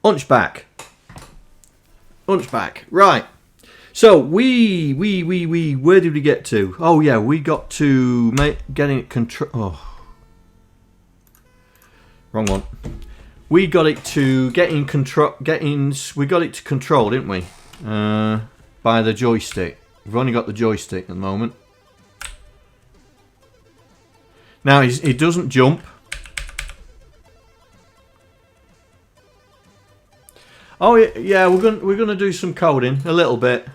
Hunchback. Right. So where did we get to? Oh yeah, we got to getting it control. Oh, wrong one. We got it to getting control. We got it to control, didn't we? By the joystick. We've only got the joystick at the moment. Now he doesn't jump. Oh yeah, we're gonna do some coding a little bit.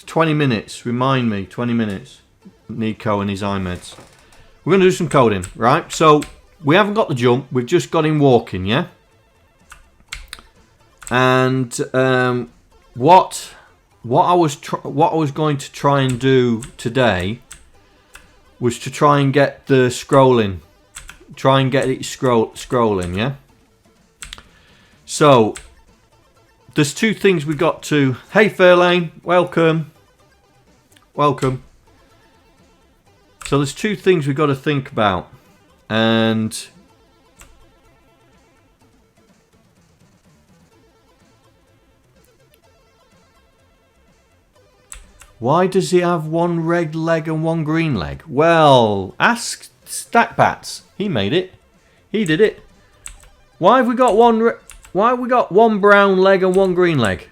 20 minutes. Remind me, 20 minutes. Nico and his iMeds. We're gonna do some coding, right? So we haven't got the jump. We've just got him walking, yeah. And what I was going to try and do today was to try and get the scrolling. Try and get it scrolling, yeah? So, there's two things we got to... Hey, Fairlane, welcome. Welcome. So, there's two things we've got to think about. And... why does he have one red leg and one green leg? Well, ask Stackbats. He made it. He did it. Why have we got one? Why have we got one brown leg and one green leg?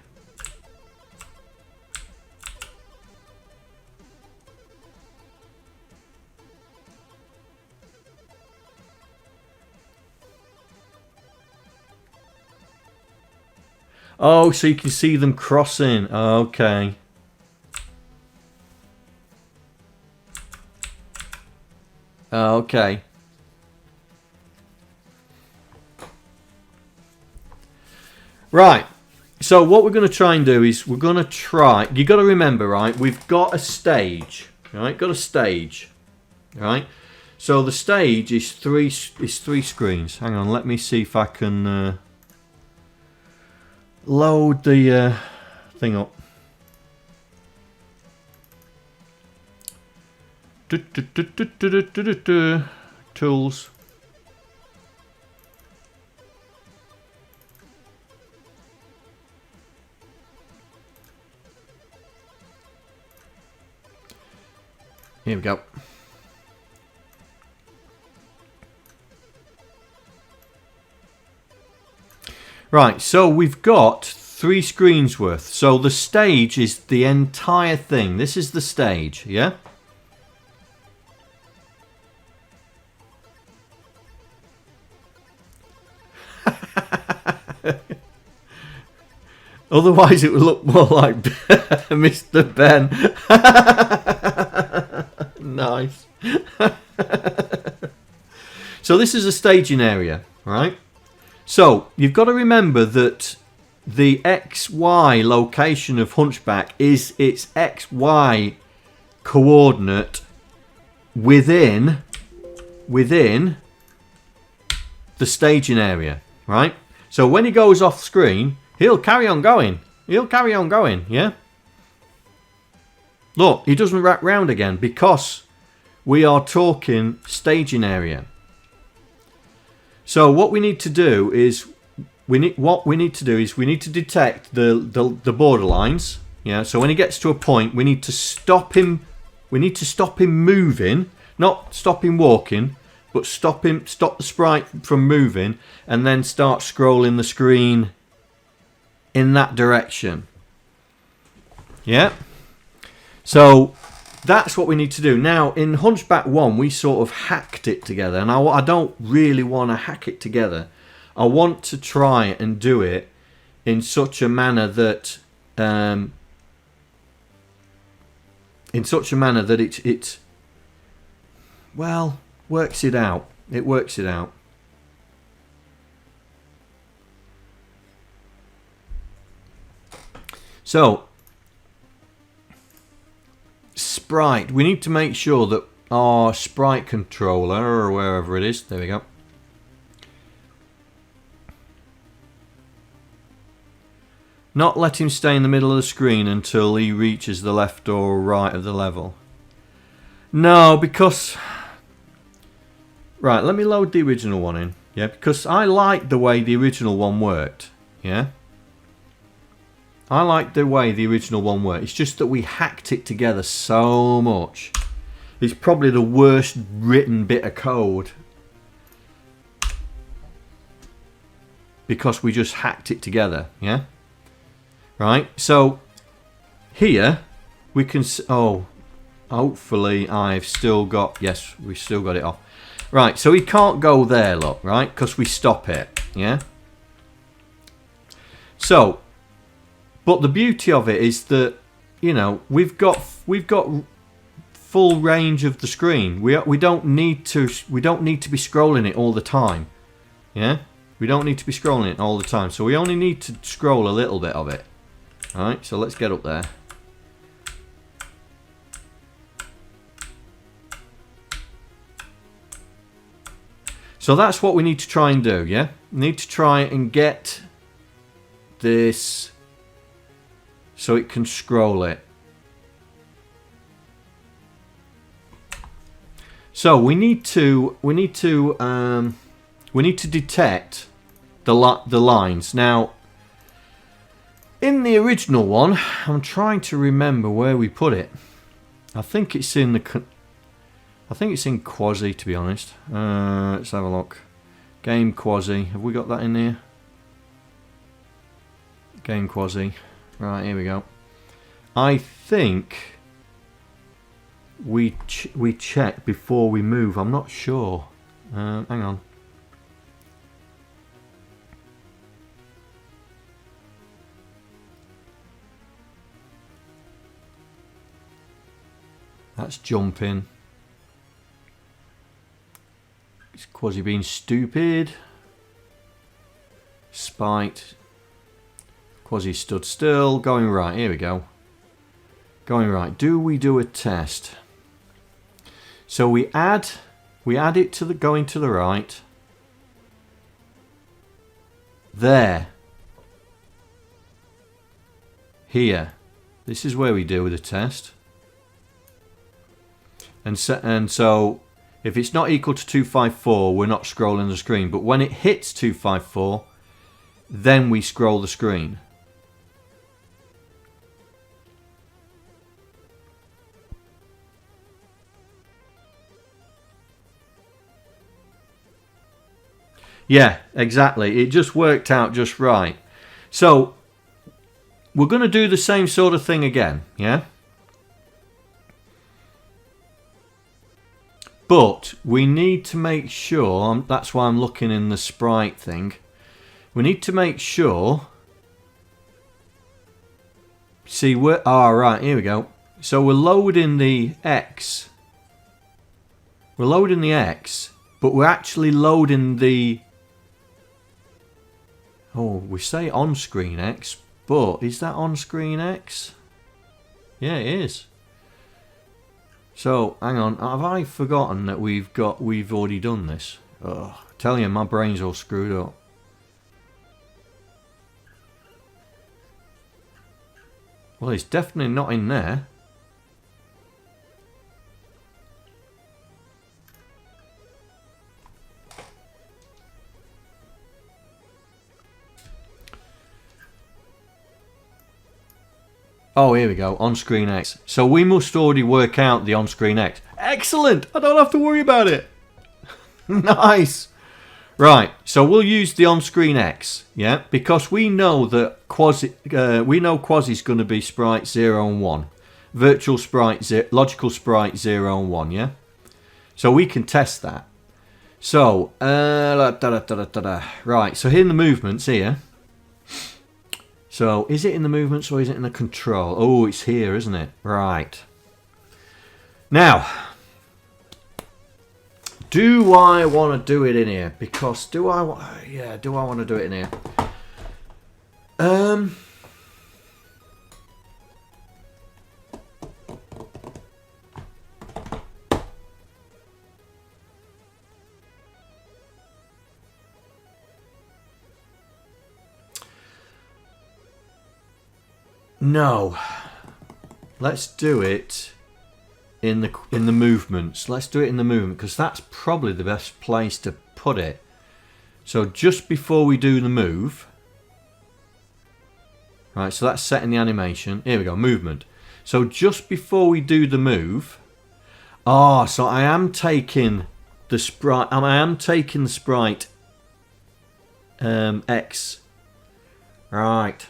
Oh, so you can see them crossing. Okay. Okay. Right. So what we're going to try and do is we're going to try... You got to remember, right? We've got a stage. Right? Got a stage. Right? So the stage is three screens. Hang on. Let me see if I can load the thing up. Tools. Here we go. Right, so we've got 3 screens worth. So the stage is the entire thing. This is the stage, yeah? Otherwise it would look more like Mr. Ben. Nice. So this is a staging area, right? So you've got to remember that the XY location of Hunchback is its XY coordinate within the staging area, right? So when he goes off screen, he'll carry on going. He'll carry on going, yeah? Look, he doesn't wrap round again because we are talking staging area. So what we need to do is we need to detect the borderlines. Yeah. So when he gets to a point, we need to stop him. We need to stop him moving, not stop him walking, but stop the sprite from moving, and then start scrolling the screen in that direction. Yeah. So that's what we need to do. Now, in Hunchback 1, we sort of hacked it together. And I don't really want to hack it together. I want to try and do it in such a manner that... it well, works it out. It works it out. So... sprite. We need to make sure that our sprite controller, or wherever it is, there we go. Not let him stay in the middle of the screen until he reaches the left or right of the level. No, because Right, let me load the original one in. Yeah, because I like the way the original one worked. Yeah. I like the way the original one worked. It's just that we hacked it together so much. It's probably the worst written bit of code. Because we just hacked it together. Yeah. Right, so here we can... Oh, hopefully I've still got... Yes, we've still got it off. Right, so he can't go there, look, right? Because we stop it, yeah? So, but the beauty of it is that, you know, we've got full range of the screen. We don't need to be scrolling it all the time, yeah? We don't need to be scrolling it all the time. So we only need to scroll a little bit of it. All right, so let's get up there. So that's what we need to try and do, yeah? We need to try and get this so it can scroll it. So we need to detect the lines. Now, in the original one, I'm trying to remember where we put it. I think it's in the... I think it's in Quasi, to be honest. Let's have a look. Game Quasi. Have we got that in here? Game Quasi. Right, here we go. I think we check before we move. I'm not sure. Hang on. That's jumping. It's Quasi being stupid. Spite. Quasi stood still. Going right. Here we go. Going right. Do we do a test? So we add it to the going to the right. There. Here. This is where we do the test. And so if it's not equal to 254, we're not scrolling the screen. But when it hits 254, then we scroll the screen. Yeah, exactly. It just worked out just right. So we're going to do the same sort of thing again, yeah? But we need to make sure, that's why I'm looking in the sprite thing. We need to make sure, see, right, here we go. So we're loading the X. We're loading the X, but we're actually loading the, we say on-screen X, but is that on-screen X? Yeah, it is. So, hang on, have I forgotten that we've already done this? Oh, I tell you, my brain's all screwed up. Well, it's definitely not in there. Oh, here we go, on-screen X. So we must already work out the on-screen X. Excellent! I don't have to worry about it. Nice! Right, so we'll use the on-screen X, yeah? Because we know that Quasi's going to be sprite 0 and 1. Virtual sprite, logical sprite 0 and 1, yeah? So we can test that. So, right, so here in the movements here. So, is it in the movements or is it in the control? Oh, it's here, isn't it? Right. Now, do I want to do it in here? Because do I want to do it in here? No. Let's do it in the movements. Let's do it in the movement because that's probably the best place to put it. So just before we do the move, right, so that's setting the animation. Here we go, movement. So just before we do the move, so I am taking the sprite. I am taking the sprite X. Right.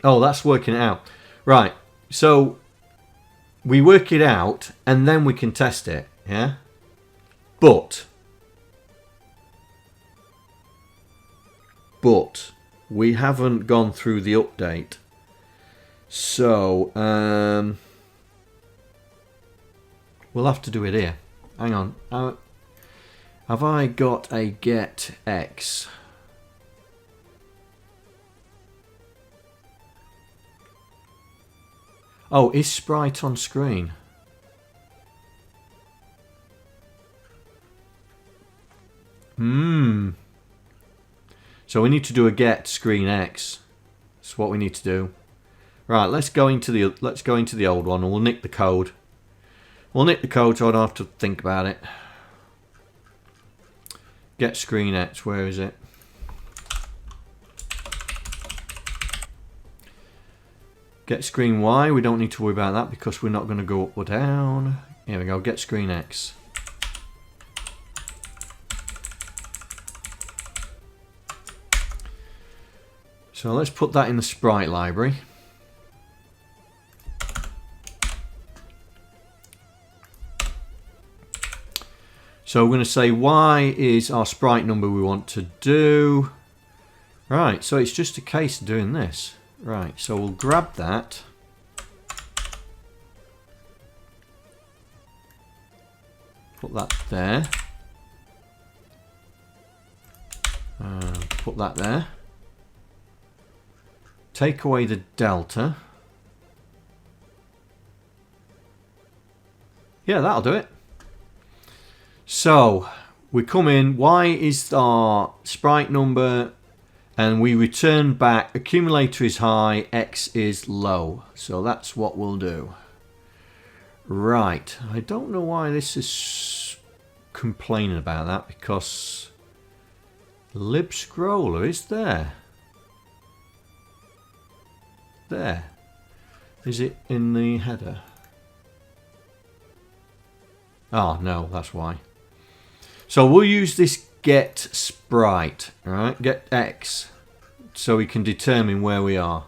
Oh, that's working it out. Right. So we work it out and then we can test it. Yeah. But we haven't gone through the update. So we'll have to do it here. Hang on. Have I got a get X? Oh, is sprite on screen? So we need to do a get screen X. That's what we need to do. Right, let's go into the old one and we'll nick the code. We'll nick the code so I don't have to think about it. Get screen X, where is it? Get screen Y, we don't need to worry about that because we're not going to go up or down. Here we go, get screen X. So let's put that in the sprite library. So we're going to say Y is our sprite number we want to do. Right, so it's just a case of doing this. Right, so we'll grab that. Put that there. Put that there. Take away the delta. Yeah, that'll do it. So we come in, Y is our sprite number, and we return back accumulator is high, X is low. So that's what we'll do. Right, I don't know why this is complaining about that because lib scroller is there. There. Is it in the header? Oh no, that's why. So we'll use this get sprite, right? Get X, so we can determine where we are.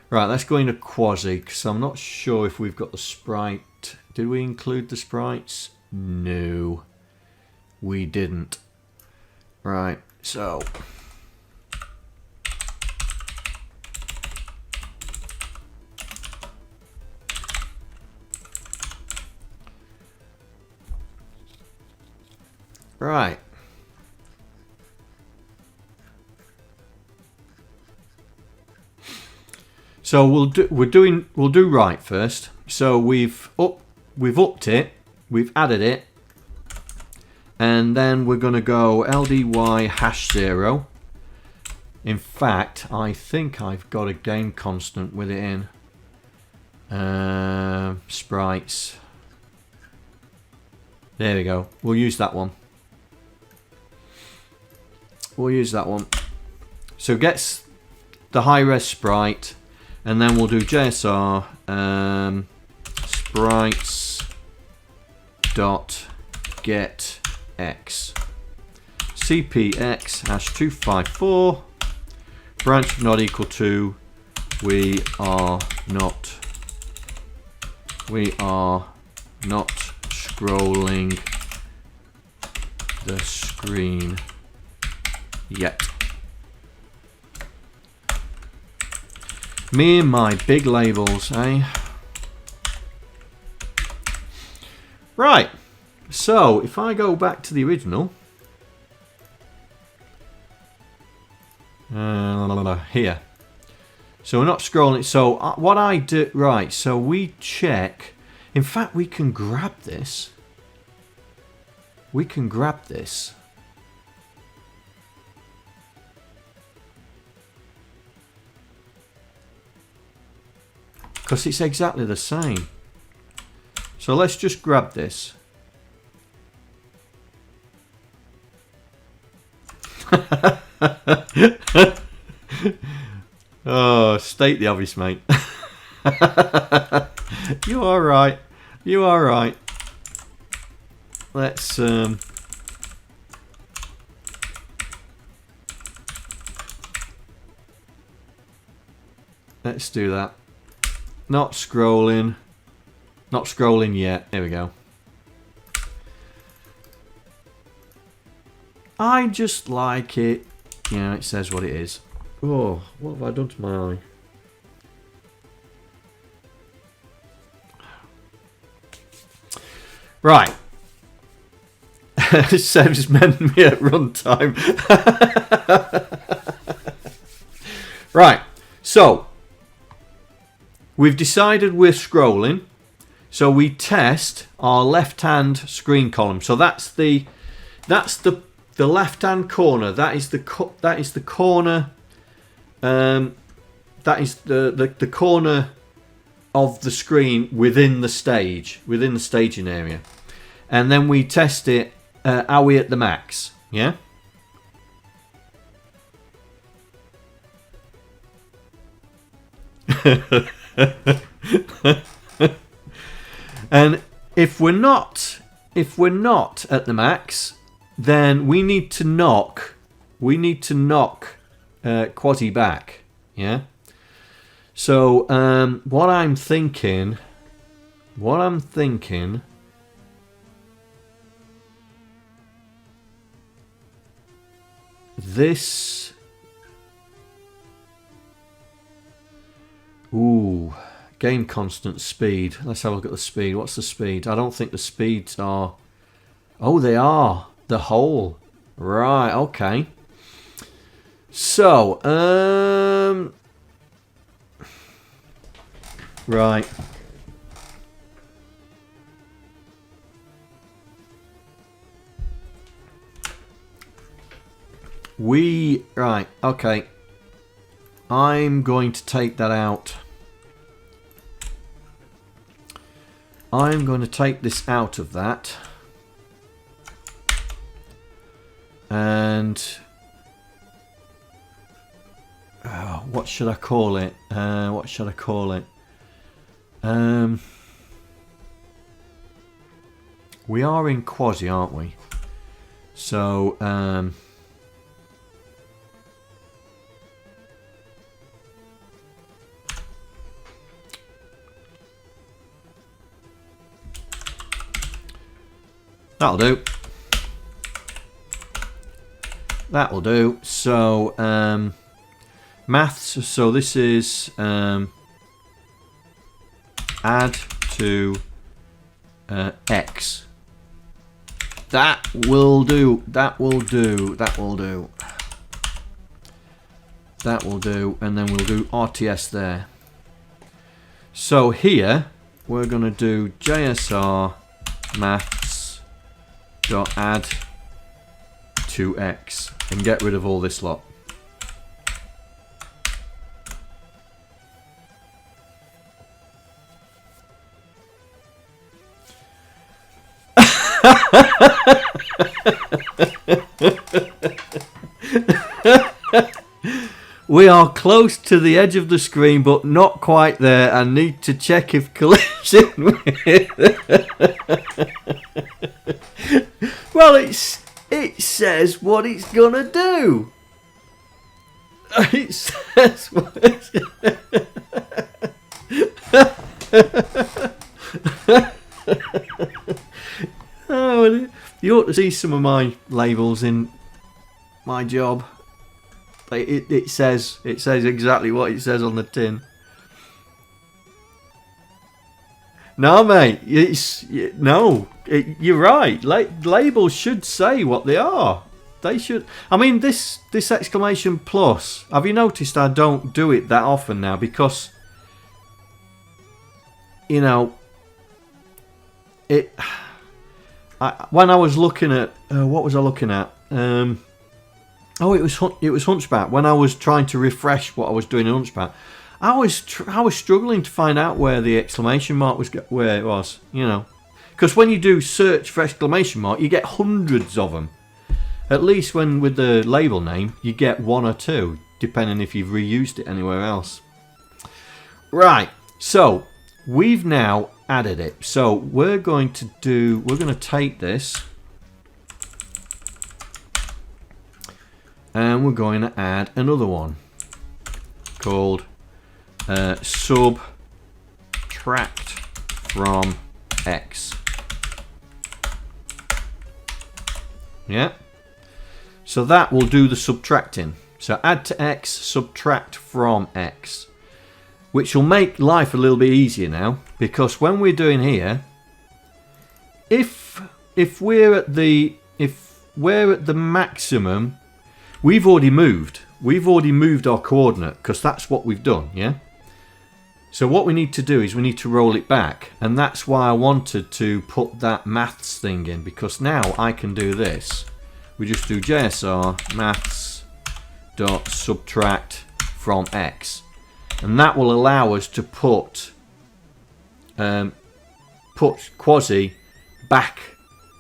Right, let's go into quasi because I'm not sure if we've got the sprite. Did we include the sprites? No, we didn't. Right, so right. So we'll do right first. So we've upped it, we've added it, and then we're going to go LDY #0. In fact, I think I've got a game constant with it in. Sprites. There we go. We'll use that one. We'll use that one. So gets the high res sprite, and then we'll do JSR sprites dot get X CPX #254 branch not equal to we are not scrolling the screen yet. Me and my big labels, eh? Right, so if I go back to the original, here, so we're not scrolling. So what I do, right, so we check. In fact, we can grab this. We can grab this. because it's exactly the same. So let's just grab this. Oh, state the obvious, mate. You are right. You are right. Let's let's do that. Not scrolling. Not scrolling yet. There we go. I just like it. Yeah, it says what it is. Oh, what have I done to my eye? Right. Saves meant me at runtime. Right. So we've decided we're scrolling. So we test our left-hand screen column. So that's the left-hand corner. That is the corner. That is the corner of the screen within the stage, within the staging area, and then we test it. Are we at the max? Yeah. And if we're not at the max, then we need to knock Quasi back. Yeah. So what I'm thinking, this. Ooh, game constant speed. Let's have a look at the speed. What's the speed? I don't think the speeds are. Oh, they are. The whole. Right. Okay. So, right. Right, okay. I'm going to take that out. I'm going to take this out of that. And what should I call it? What should I call it? We are in Quasi, aren't we? So that'll do. That will do. So maths. So this is add to x. That will do. That will do. That will do. That will do. And then we'll do RTS there. So here we're going to do JSR maths dot add to x and get rid of all this lot. We are close to the edge of the screen, but not quite there. I need to check if collision with. Well, it says what it's gonna do. It says what it's Oh, you ought to see some of my labels in my job. It says exactly what it says on the tin. No, mate, you're right. Labels should say what they are. They should. I mean, this exclamation plus. Have you noticed I don't do it that often now because, you know, when I was looking at what was I looking at? Oh, it was Hunchback. When I was trying to refresh what I was doing in Hunchback, I was struggling to find out where the exclamation mark was, where it was, you know. Because when you do search for exclamation mark, you get hundreds of them. At least when with the label name, you get 1 or 2, depending if you've reused it anywhere else. Right, so we've now added it. So we're going to take this and we're going to add another one called subtract from X. Yeah. So that will do the subtracting. So add to X, subtract from X. Which will make life a little bit easier now. Because when we're doing here, if we're at the maximum, we've already moved. We've already moved our coordinate because that's what we've done, yeah? So what we need to do is we need to roll it back. And that's why I wanted to put that maths thing in, because now I can do this. We just do JSR maths dot subtract from X. And that will allow us to put quasi back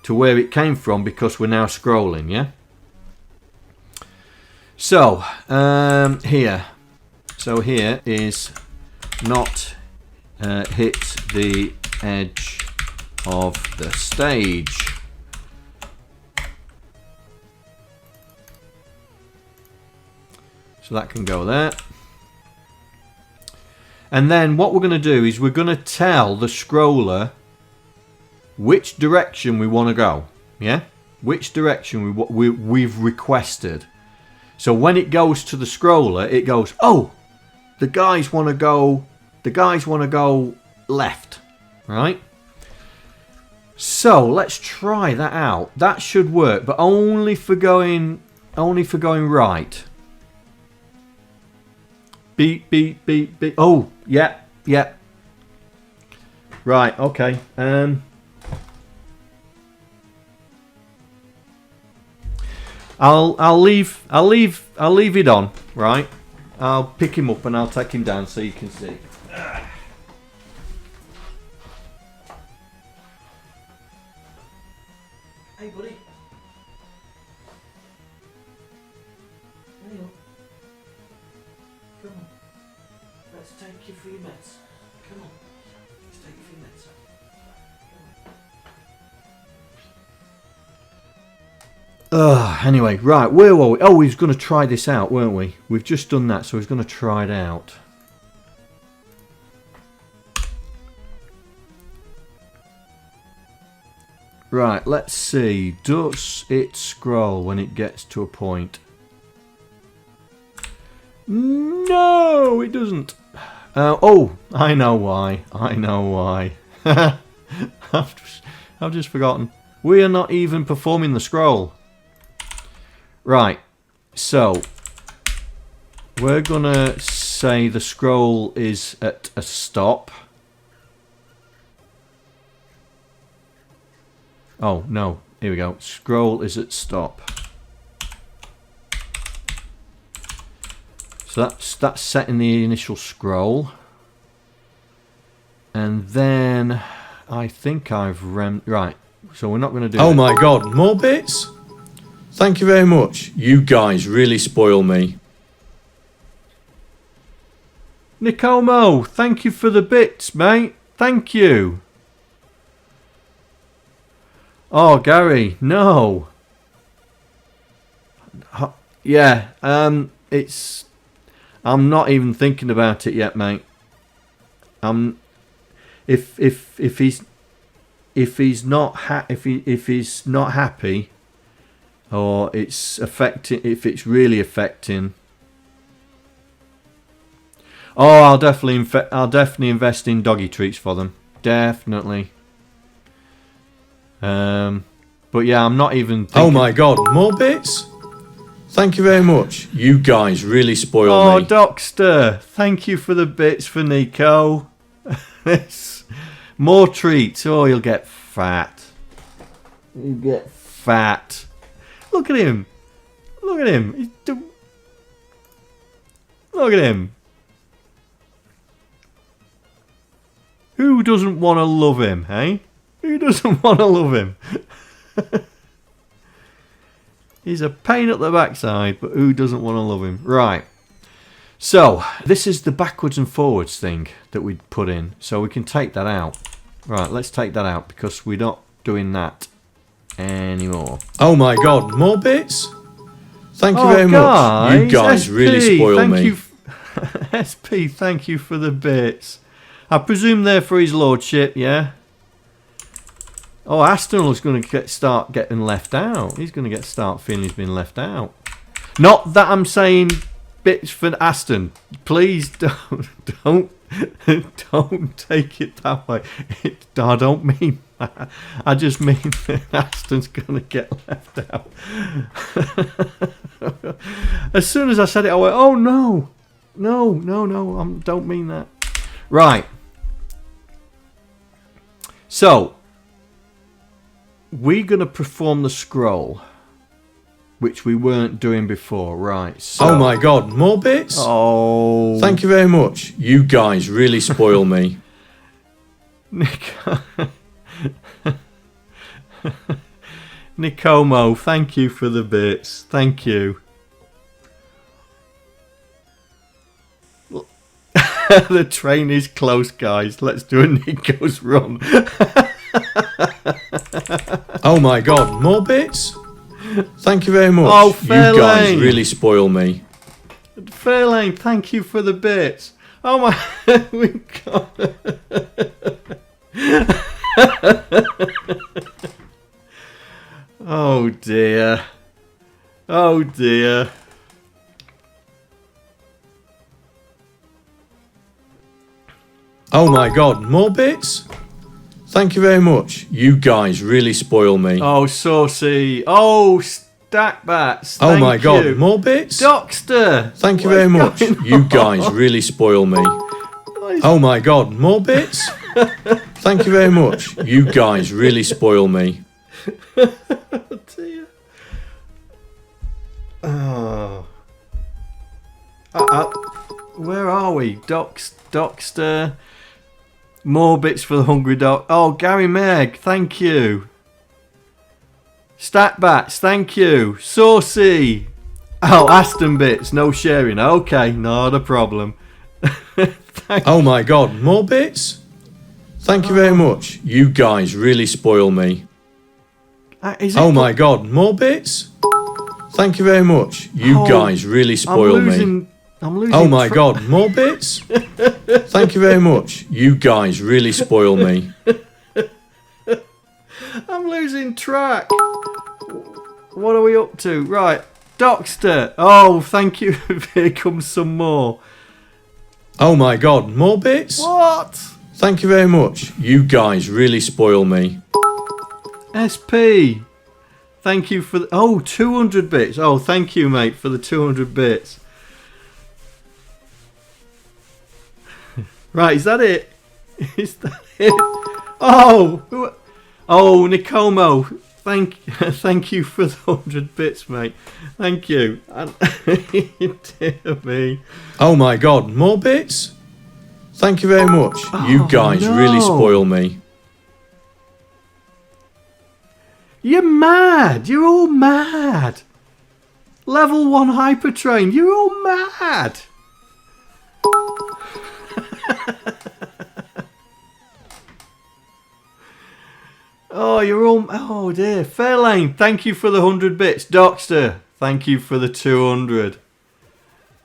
to where it came from, because we're now scrolling, yeah? So, here is not hit the edge of the stage. So that can go there. And then what we're going to do is we're going to tell the scroller which direction we want to go. Yeah? Which direction we've requested. So when it goes to the scroller, it goes, oh, the guys want to go left, right? So let's try that out. That should work, but only for going right. Beep, beep, beep, beep. Oh, yeah, yeah. Right, okay. I'll leave it on, right? I'll pick him up and I'll take him down so you can see. Hey, buddy. Hang on. Come on. Let's take you for your meds. Come on. Let's take you for your meds. Anyway, right, where were we? Oh, we was going to try this out, weren't we? We've just done that, so we're going to try it out. Right, let's see. Does it scroll when it gets to a point? No, it doesn't. Oh, I know why. I know why. I've just forgotten. We are not even performing the scroll. Right, so we're gonna say the scroll is at a stop. Oh no, here we go. Scroll is at stop. So that's setting the initial scroll. And then I think I've right. So we're not going to do. Oh my god, more bits? Thank you very much. You guys really spoil me. Nicomo, thank you for the bits, mate. Thank you. Oh, Gary, no. Yeah, it's. I'm not even thinking about it yet, mate. If he's not happy, or it's affecting, if it's really affecting. Oh, I'll definitely invest in doggy treats for them. Definitely. But yeah, I'm not even thinking. Oh my god, more bits? Thank you very much. You guys really spoil me. Oh, Docster, thank you for the bits for Nico. More treats. Oh, you'll get fat. You get fat. Look at him. Look at him. Look at him. Who doesn't want to love him, eh? Who doesn't want to love him? He's a pain at the backside, but who doesn't want to love him? Right. So, this is the backwards and forwards thing that we put in. So we can take that out. Right, let's take that out because we're not doing that anymore. Oh my god, more bits? Thank you very much. You guys really spoil me. SP, thank you for the bits. I presume they're for his lordship, yeah? Oh, Aston's going to start getting left out. He's going to start feeling he's been left out. Not that I'm saying bits for Aston. Please don't take it that way. I don't mean that. I just mean that Aston's going to get left out. As soon as I said it, I went, oh no. No, I don't mean that. Right. So, we're going to perform the scroll, which we weren't doing before. Right. So, oh my god, more bits? Oh. Thank you very much. You guys really spoil me. Nicomo, thank you for the bits. Thank you. The train is close, guys. Let's do a Nicos Run. Oh my god, more bits? Thank you very much. Oh, you guys really spoil me. Fairlane, thank you for the bits. Oh my... we got... Oh dear. Oh dear. Oh my god, more bits? Thank you very much. You guys really spoil me. Oh, Saucy. Oh, Stack Bats. Oh my god, more bits? Docster. Thank you very much. You guys really spoil me. Oh my god, more bits? Thank you very much. You guys really spoil me. Oh dear. Oh. Where are we? Docster. More bits for the hungry dog. Oh, Gary Meg, thank you. Stat Bats, thank you. Saucy. Oh, Aston bits, no sharing. Okay, not a problem. Oh my god, more bits? Thank you very much. You guys really spoil me. Oh my god, more bits? Thank you very much. You guys really spoil me. I'm losing. Oh my god, more bits? Thank you very much. You guys really spoil me. I'm losing track. What are we up to? Right, Docster. Oh, thank you. Here comes some more. Oh my god, more bits? What? Thank you very much. You guys really spoil me. SP. Thank you for... 200 bits. Oh, thank you, mate, for the 200 bits. Right, is that it? Is that it? Oh, Nicomo, thank you for the 100 bits, mate. Thank you. Dear me. Oh my god, more bits? Thank you very much. You guys really spoil me. You're mad. You're all mad. Level 1 hypertrain. You're all mad. Oh, you're all... Oh, dear. Fairlane, thank you for the 100 bits. Docster, thank you for the 200.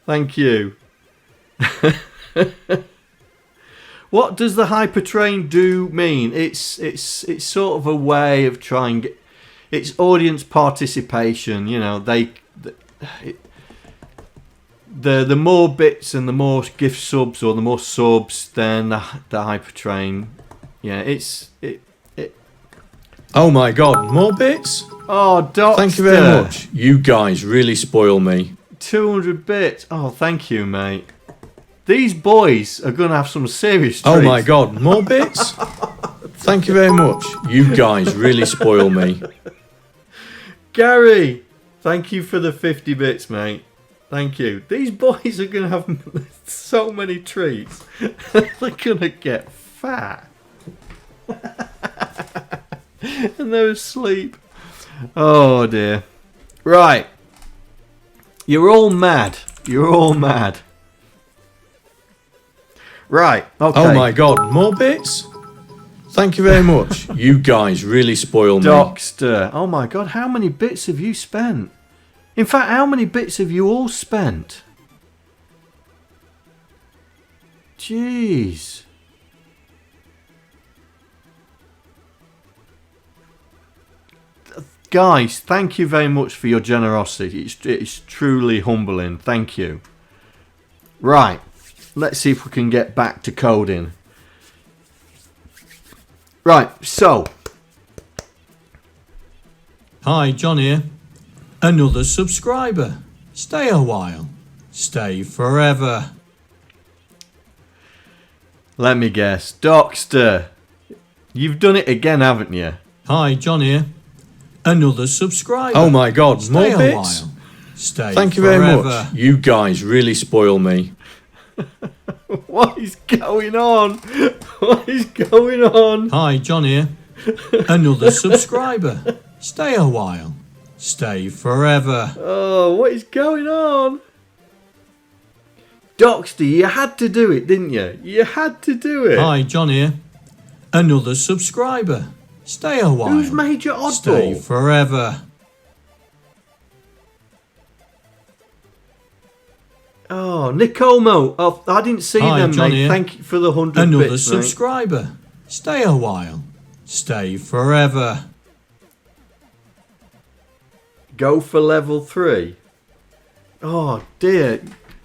Thank you. What does the hypertrain do mean? It's sort of a way of trying... It's audience participation. You know, the more bits and the more gift subs or the more subs, then the hypertrain. Yeah, Oh my god, more bits? Oh, Doctor. Thank you very much. You guys really spoil me. 200 bits. Oh, thank you, mate. These boys are going to have some serious treats. Oh my god, more bits? Thank you very much. You guys really spoil me. Gary, thank you for the 50 bits, mate. Thank you. These boys are going to have so many treats. They're going to get fat. And they're asleep. Oh dear. Right. You're all mad. You're all mad. Right. Okay. Oh my god, more bits? Thank you very much. You guys really spoil me. Docster. Oh my god, how many bits have you spent? In fact, how many bits have you all spent? Jeez. Guys, thank you very much for your generosity. It's truly humbling. Thank you. Right. Let's see if we can get back to coding. Right, so. Hi, John here. Another subscriber. Stay a while. Stay forever. Let me guess. Docster. You've done it again, haven't you? Hi, John here. Another subscriber. Oh my god, Stay more a bits? while. Stay Thank you forever. very much. You guys really spoil me. What is going on? What is going on? Hi, John here. Another subscriber. Stay a while. Stay forever. Oh, what is going on? Docster, you had to do it, didn't you? You had to do it. Hi, John here. Another subscriber. Stay a while. Who's made your oddball? Stay forever. Oh, Nicomo. Oh, I didn't see Hi, them, John mate. here. Thank you for the 100 Another bits, mate. subscriber. Stay a while. Stay forever. Go for level 3. Oh, dear.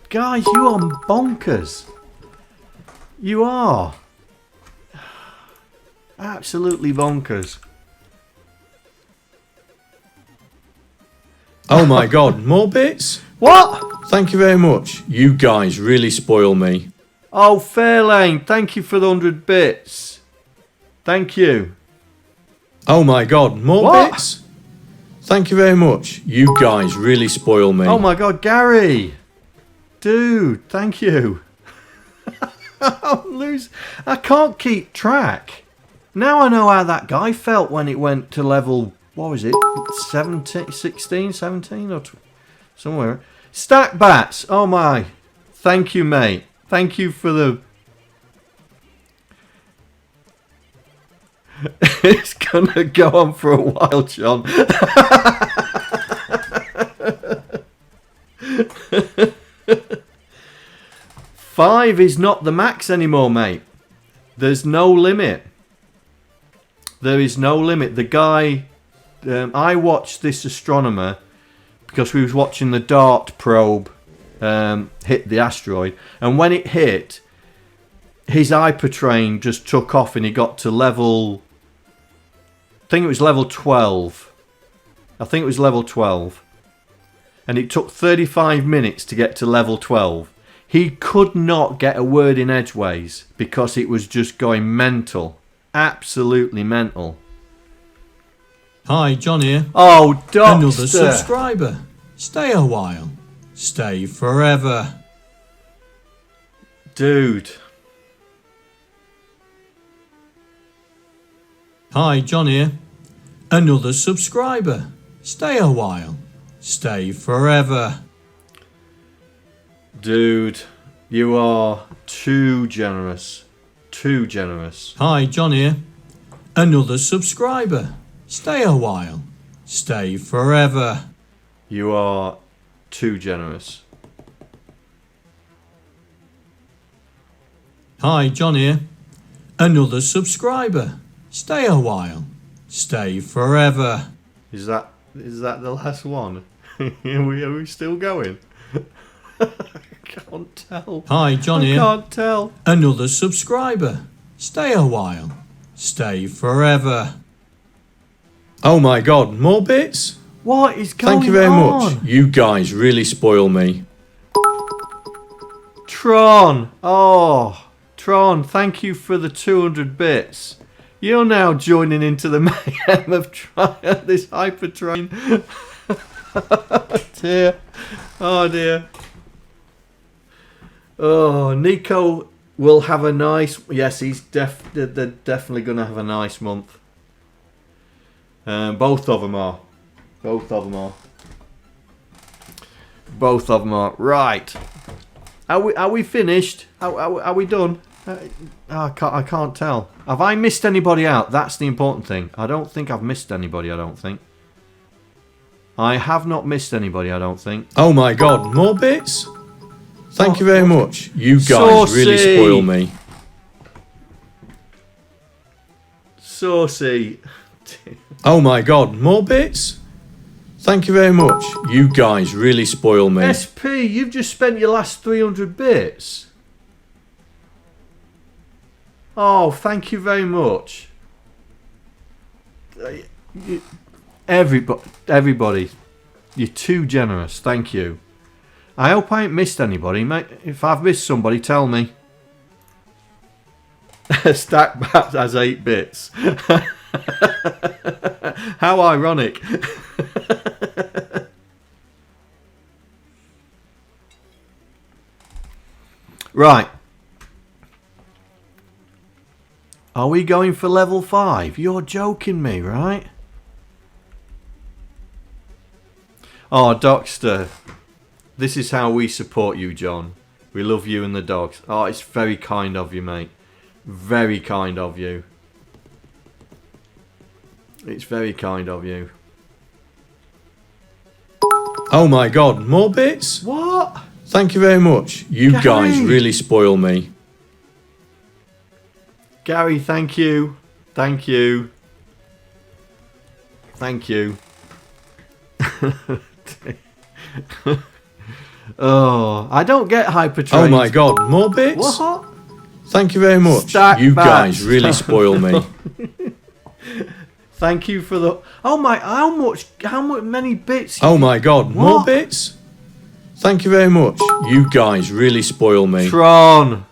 Guys, you are bonkers. You are. Absolutely bonkers. Oh my god, more bits? What? Thank you very much. You guys really spoil me. Oh, Fairlane, thank you for the 100 bits. Thank you. Oh my god, more What? bits? Thank you very much. You guys really spoil me. Oh my god, Gary. Dude, thank you. I can't keep track. Now I know how that guy felt when it went to level, what was it, 17, 16, 17 or somewhere. Stack bats, oh my. Thank you, mate. Thank you for the... It's gonna go on for a while, John. Five is not the max anymore, mate. There's no limit. There is no limit. The guy... I watched this astronomer because we was watching the DART probe hit the asteroid. And when it hit, his hypertrain just took off and he got to level... I think it was level 12. I think it was level 12. And it took 35 minutes to get to level 12. He could not get a word in edgeways because it was just going mental. Absolutely mental. Hi, John here. Oh, Docster. Another subscriber. Stay a while. Stay forever. Dude. Hi, John here. Another subscriber. Stay a while. Stay forever. Dude, you are too generous. Too generous. Hi, John here. Another subscriber. Stay a while. Stay forever. You are too generous. Hi, John here. Another subscriber. Stay a while. Stay forever. Is that the last one? are we still going? I can't tell. Hi, John I here. can't tell. Another subscriber. Stay a while. Stay forever. Oh my god, more bits? What is going on? Thank you very much. You guys really spoil me. Tron. Oh, Tron, thank you for the 200 bits. You're now joining into the mayhem of this hypertrain. Dear. Oh dear. Oh, Nico will have a nice... Yes, they're definitely going to have a nice month. Both of them are. Both of them are. Both of them are. Right. Are we finished? Are we done? I can't tell. Have I missed anybody out? That's the important thing. I don't think I've missed anybody, I don't think. I have not missed anybody, I don't think. Oh my god, more bits? Thank you very much. You guys really spoil me. Saucy. Oh my god, more bits? Thank you very much. You guys really spoil me. SP, you've just spent your last 300 bits. Oh, thank you very much. Everybody, you're too generous. Thank you. I hope I ain't missed anybody, mate. If I've missed somebody, tell me. Stack Bat has 8 bits. How ironic. Right. Are we going for level 5? You're joking me, right? Oh, Docster. This is how we support you, John. We love you and the dogs. Oh, it's very kind of you, mate. Very kind of you. It's very kind of you. Oh my god, more bits? What? Thank you very much. You Gary. Guys really spoil me. Gary, thank you. Thank you. Thank you. Oh, I don't get hypertrains. Oh my god, more bits? What? Thank you very much. Stack you bats. Guys really spoil me. Thank you for the... Oh my, how many bits? Oh my god, more What? bits? Thank you very much. You guys really spoil me. Tron.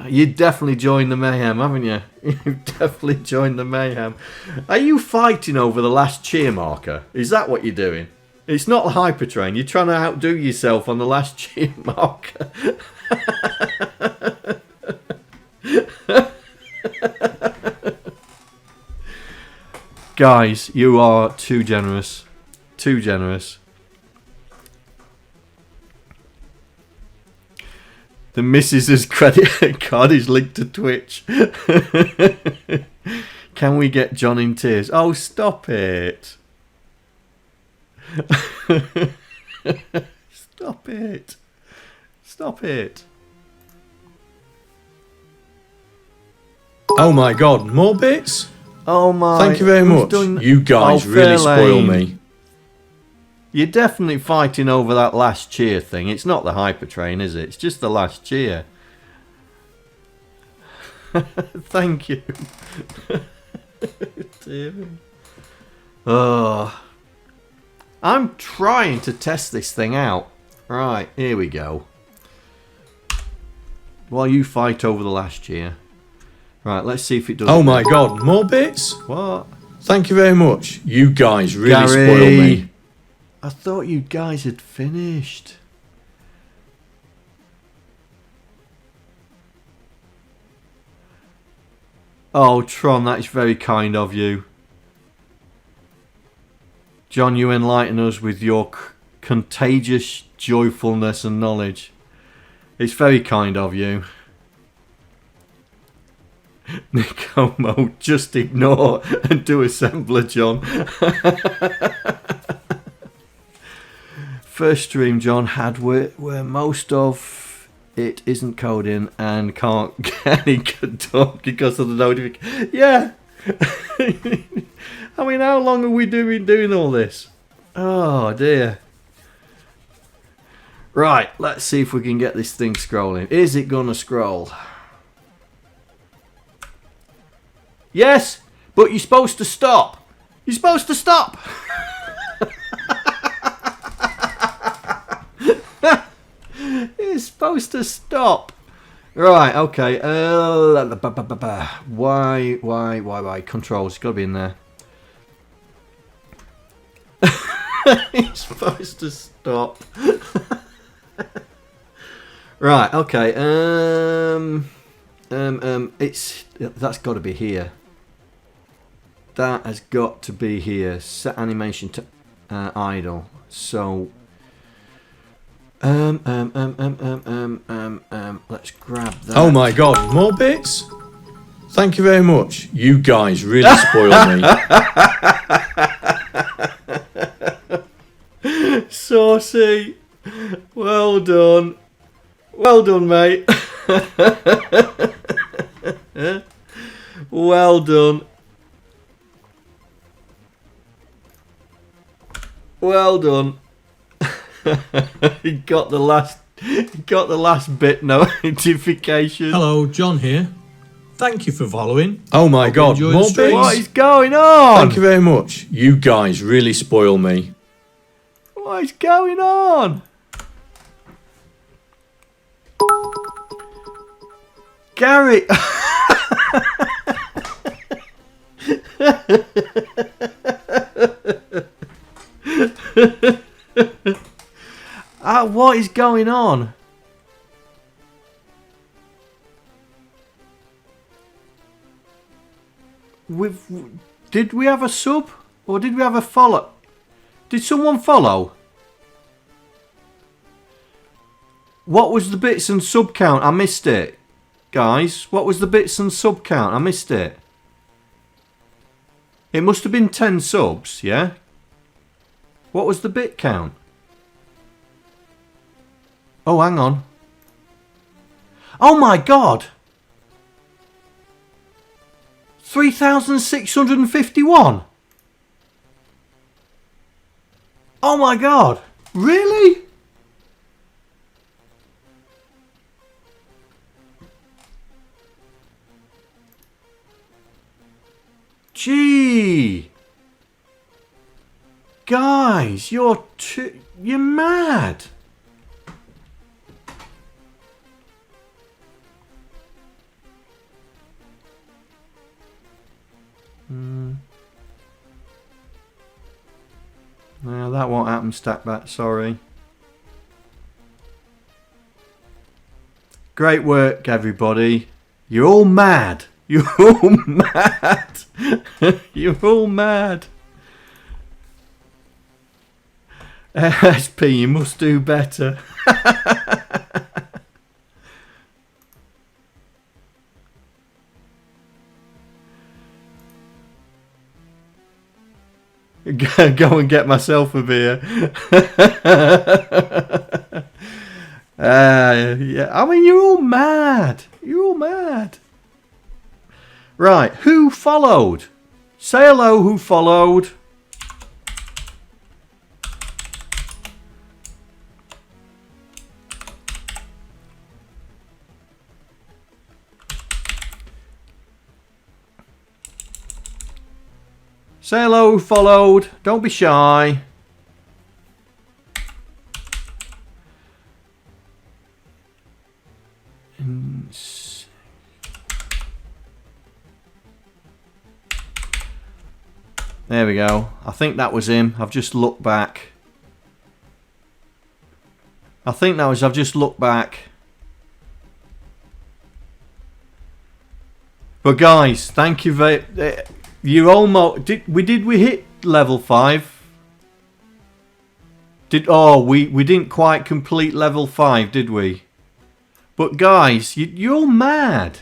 You definitely joined the mayhem, haven't you? You've definitely joined the mayhem. Are you fighting over the last cheer marker? Is that what you're doing? It's not the hypertrain. You're trying to outdo yourself on the last cheer marker. Guys, you are too generous. Too generous. The missus's credit card is linked to Twitch. Can we get John in tears? Oh, stop it. Stop it. Stop it. Oh my god, more bits? Oh my. Thank you very much. You guys really spoil me. You're definitely fighting over that last cheer thing. It's not the hypertrain, is it? It's just the last cheer. Thank you. Dear me. Oh. I'm trying to test this thing out. Right, here we go. While you fight over the last cheer. Right, let's see if it does. Oh my god, more bits? What? Thank you very much. You guys really Gary. spoil me. I thought you guys had finished. Oh, Tron, that is very kind of you. John, you enlighten us with your contagious joyfulness and knowledge. It's very kind of you. Nicomo, just ignore and do assembler, John. First stream John had where most of it isn't coding and can't get any done because of the notification. Yeah. I mean, how long have we been doing all this? Oh dear. Right, let's see if we can get this thing scrolling. Is it gonna scroll? Yes, but you're supposed to stop. You're supposed to stop. You're supposed to stop. Right, okay. Why? Controls, it's got to be in there. You're supposed to stop. Right, okay. That's got to be here. That has got to be here. Set animation to idle. So let's grab that. Oh my god, more bits? Thank you very much. You guys really spoil me. Saucy. Well done. Well done, mate. Well done. Well done. He got the last bit notification. Hello, John here. Thank you for following. Oh my god, enjoy the more stream. bits? What is going on? Thank you very much. You guys really spoil me. What is going on? Gary. What is going on? Did we have a sub or did we have a follow? Did someone follow? What was the bits and sub count? I missed it. Guys, what was the bits and sub count? I missed it. It must have been 10 subs, yeah? What was the bit count? Oh, hang on. Oh my god! 3,651! Oh my god! Really? Gee! Guys, you're mad! No, that won't happen, Stackback, sorry. Great work, everybody. You're all mad. You're all mad. You're all mad. SP, you must do better. Go and get myself a beer. Yeah, I mean, you're all mad. You're all mad. Right, who followed? Say hello, who followed? Say hello, who followed. Don't be shy. There we go. I think that was him. I've just looked back. I've just looked back. But guys, thank you very... You almost... Did we hit level 5? We didn't quite complete level 5, did we? But guys, you're all mad.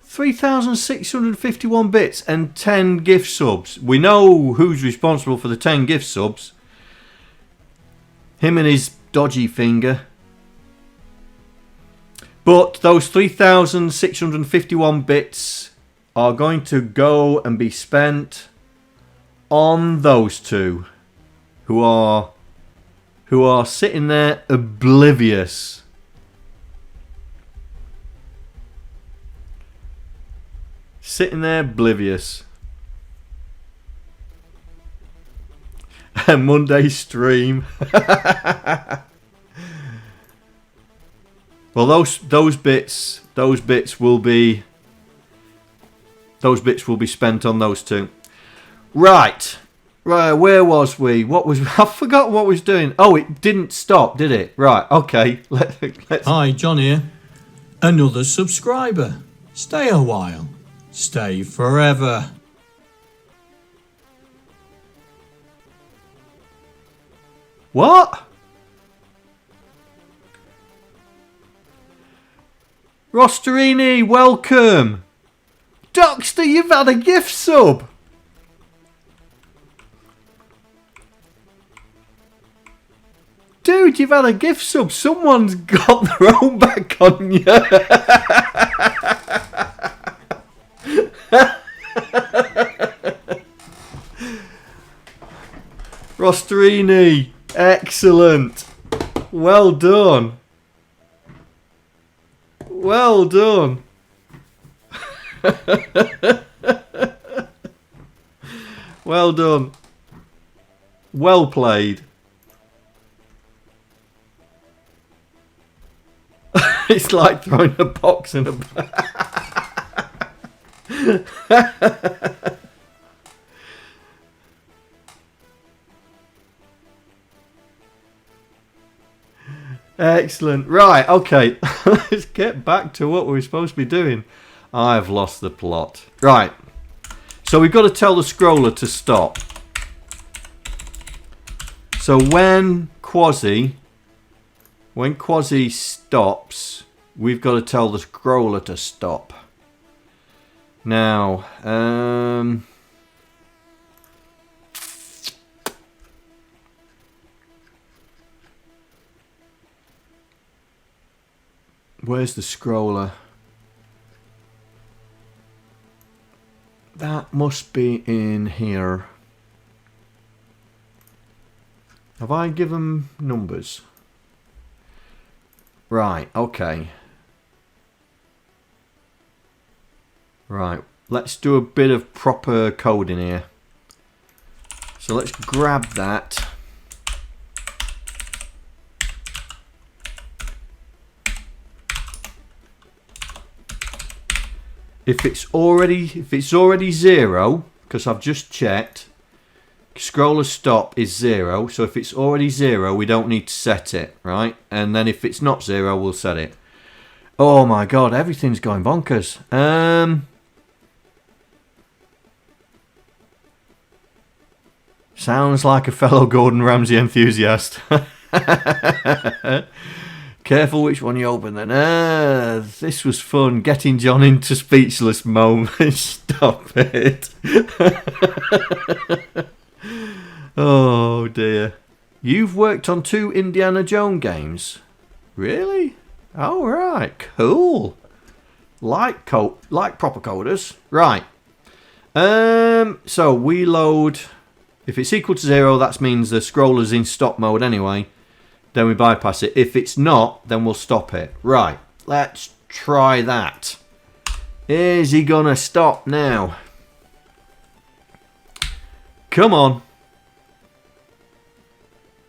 3,651 bits and 10 gift subs. We know who's responsible for the 10 gift subs. Him and his dodgy finger. But those 3,651 bits are going to go and be spent on those two who are sitting there oblivious. Sitting there oblivious. Monday stream. Well, those bits will be spent on those two. Right. Right, where was we? What was... I forgot what we was doing. Oh, it didn't stop, did it? Right, okay. Let's... Hi, John here. Another subscriber. Stay a while. Stay forever. What? Rosterini, welcome. Docster, you've had a gift sub. Dude, you've had a gift sub. Someone's got their own back on you. Rosterini, excellent. Well done. Well done. Well done. Well played. It's like throwing a box in a Excellent. Right, okay. Let's get back to what we're supposed to be doing. I've lost the plot. Right. So we've got to tell the scroller to stop. So when Quasi stops, we've got to tell the scroller to stop. Now, where's the scroller? That must be in here. Have I given numbers? Right, okay. Right, let's do a bit of proper coding here. So let's grab that. If it's already 0, because I've just checked, scroller stop is 0. So if it's already 0, we don't need to set it, right? And then if it's not 0, we'll set it. Oh my god, everything's going bonkers. Sounds like a fellow Gordon Ramsay enthusiast. Careful which one you open then. This was fun. Getting John into speechless moment. Stop it. Oh dear. You've worked on 2 Indiana Jones games? Really? Oh right. Cool. Like proper coders. Right. So we load. If it's equal to 0, that means the scroller's in stop mode anyway. Then we bypass it. If it's not, then we'll stop it. Right, let's try that. Is he gonna stop now? Come on.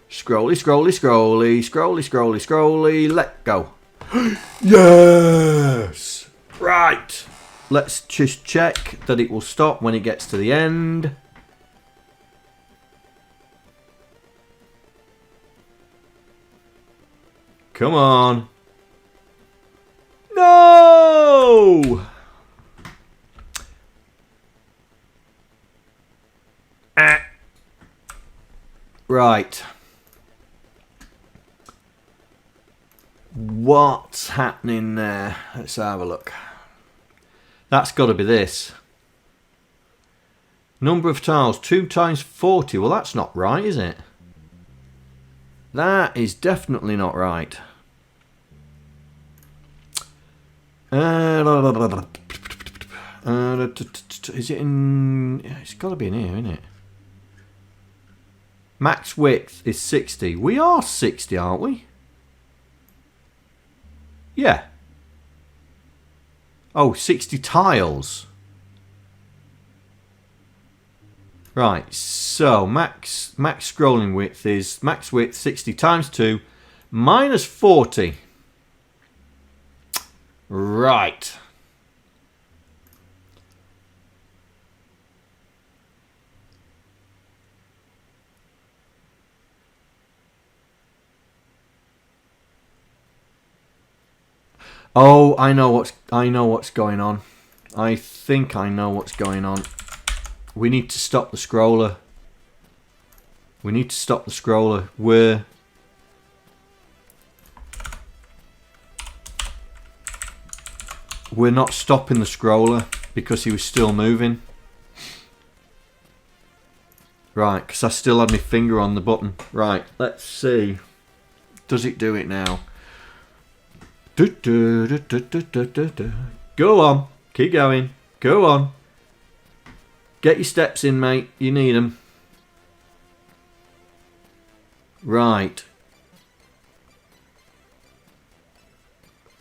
Scrolly, scrolly, scrolly, scrolly, scrolly, scrolly. Let go. Yes! Right. Let's just check that it will stop when it gets to the end. Come on. No! Right. What's happening there? Let's have a look. That's got to be this. Number of tiles, 2 times 40. Well, that's not right, is it? That is definitely not right. Is it in... It's got to be in here, isn't it? Max width is 60. We are 60, aren't we? Yeah. Oh, 60 tiles. Right, so max scrolling width is max width 60 times 2 minus 40. Right. Oh, I know what's going on. I think I know what's going on. We need to stop the scroller. We need to stop the scroller. We're not stopping the scroller because he was still moving. Right, because I still had my finger on the button. Right, let's see. Does it do it now? Go on. Keep going. Go on. Get your steps in, mate. You need them. Right.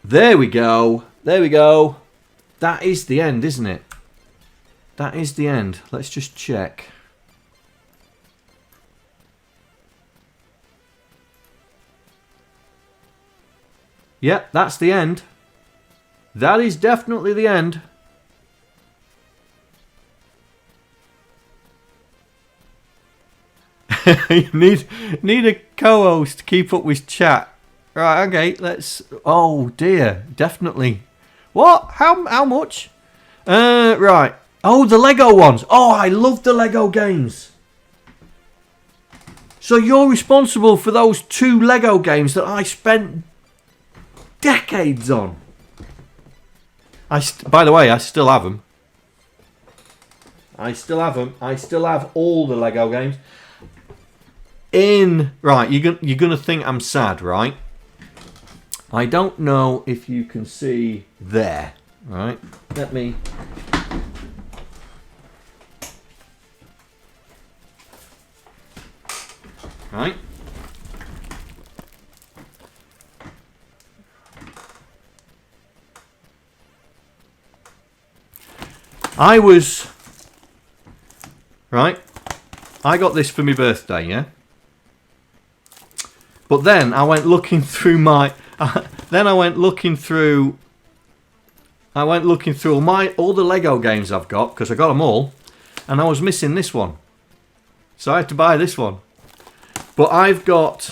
There we go. There we go. That is the end, isn't it? That is the end. Let's just check. Yep, that's the end. That is definitely the end. You need a co-host to keep up with chat. Right, okay, let's... Oh, dear, definitely. What? How much? Right. Oh, the Lego ones. Oh, I love the Lego games. So you're responsible for those 2 Lego games that I spent decades on. By the way, I still have them. I still have them. I still have all the Lego games. Right, you're gonna think I'm sad, right? I don't know if you can see there. Right, let me. Right. Right, I got this for my birthday, yeah? But then I went looking through my... I went looking through all the Lego games I've got, because I got them all, and I was missing this one. So I had to buy this one. But I've got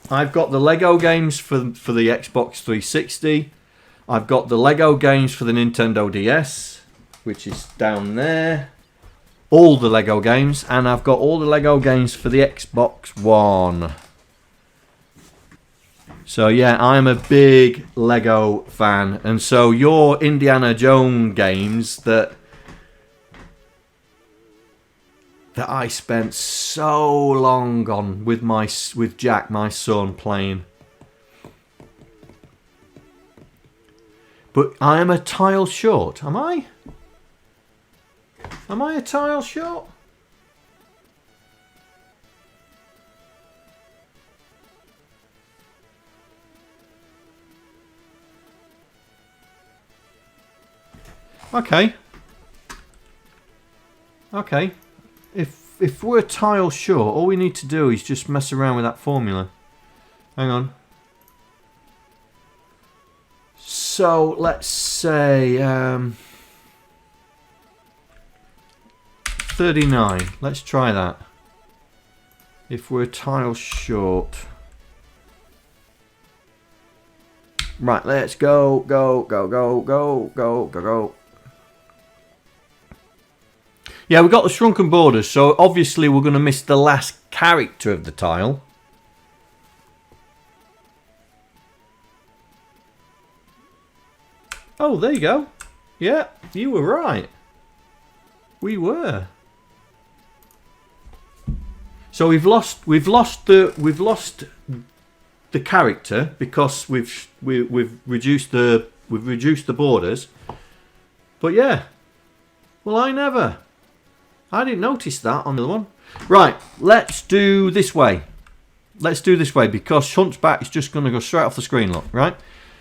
the Lego games for the Xbox 360. I've got the Lego games for the Nintendo DS, which is down there. All the Lego games, and I've got all the Lego games for the Xbox One. So yeah, I'm a big Lego fan, and so your Indiana Jones games that I spent so long on with Jack, my son, playing. But I am a tile short, am I? Am I a tile short? Okay. Okay. If we're a tile short, all we need to do is just mess around with that formula. Hang on. So let's say 39. Let's try that. If we're a tile short. Right, let's go. Yeah, we've got the shrunken borders, so obviously we're going to miss the last character of the tile. Oh, there you go. Yeah, you were right. We were. So we've lost the character because we've reduced the borders. But yeah. Well, I didn't notice that on the other one. Right, let's do this way. Let's do this way because Hunchback is just going to go straight off the screen, look, right?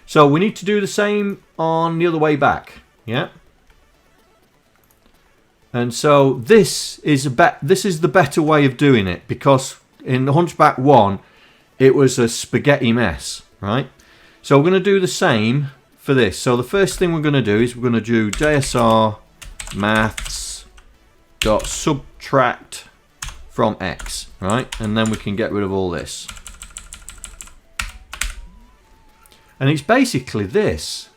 So we need to do the same on the other way back, yeah? And so this is the better way of doing it because in the Hunchback 1 it was a spaghetti mess, right? So we're going to do the same for this. So the first thing we're going to do is we're going to do JSR maths.subtract from x, right? And then we can get rid of all this. And it's basically this.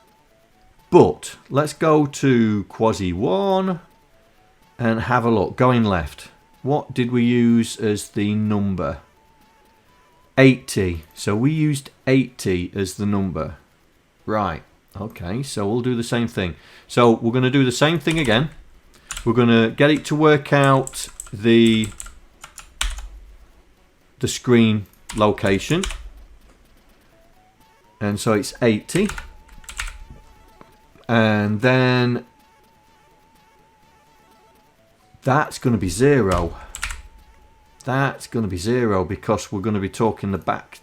But let's go to Quasi 1 and have a look. Going left. What did we use as the number? 80. So we used 80 as the number. Right. Okay, so we'll do the same thing. So we're going to do the same thing again. We're going to get it to work out the screen location. And so it's 80. And then that's going to be 0. That's going to be 0 because we're going to be talking the back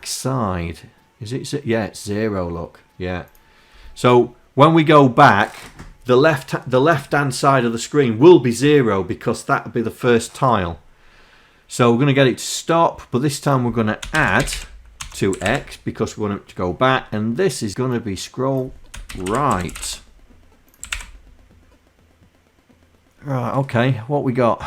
side. Is it? Yeah, it's 0. Look, yeah. So when we go back, the left hand side of the screen will be 0 because that will be the first tile. So we're going to get it to stop, but this time we're going to add to X because we want it to go back, and this is going to be scroll right. Right. Okay. What we got?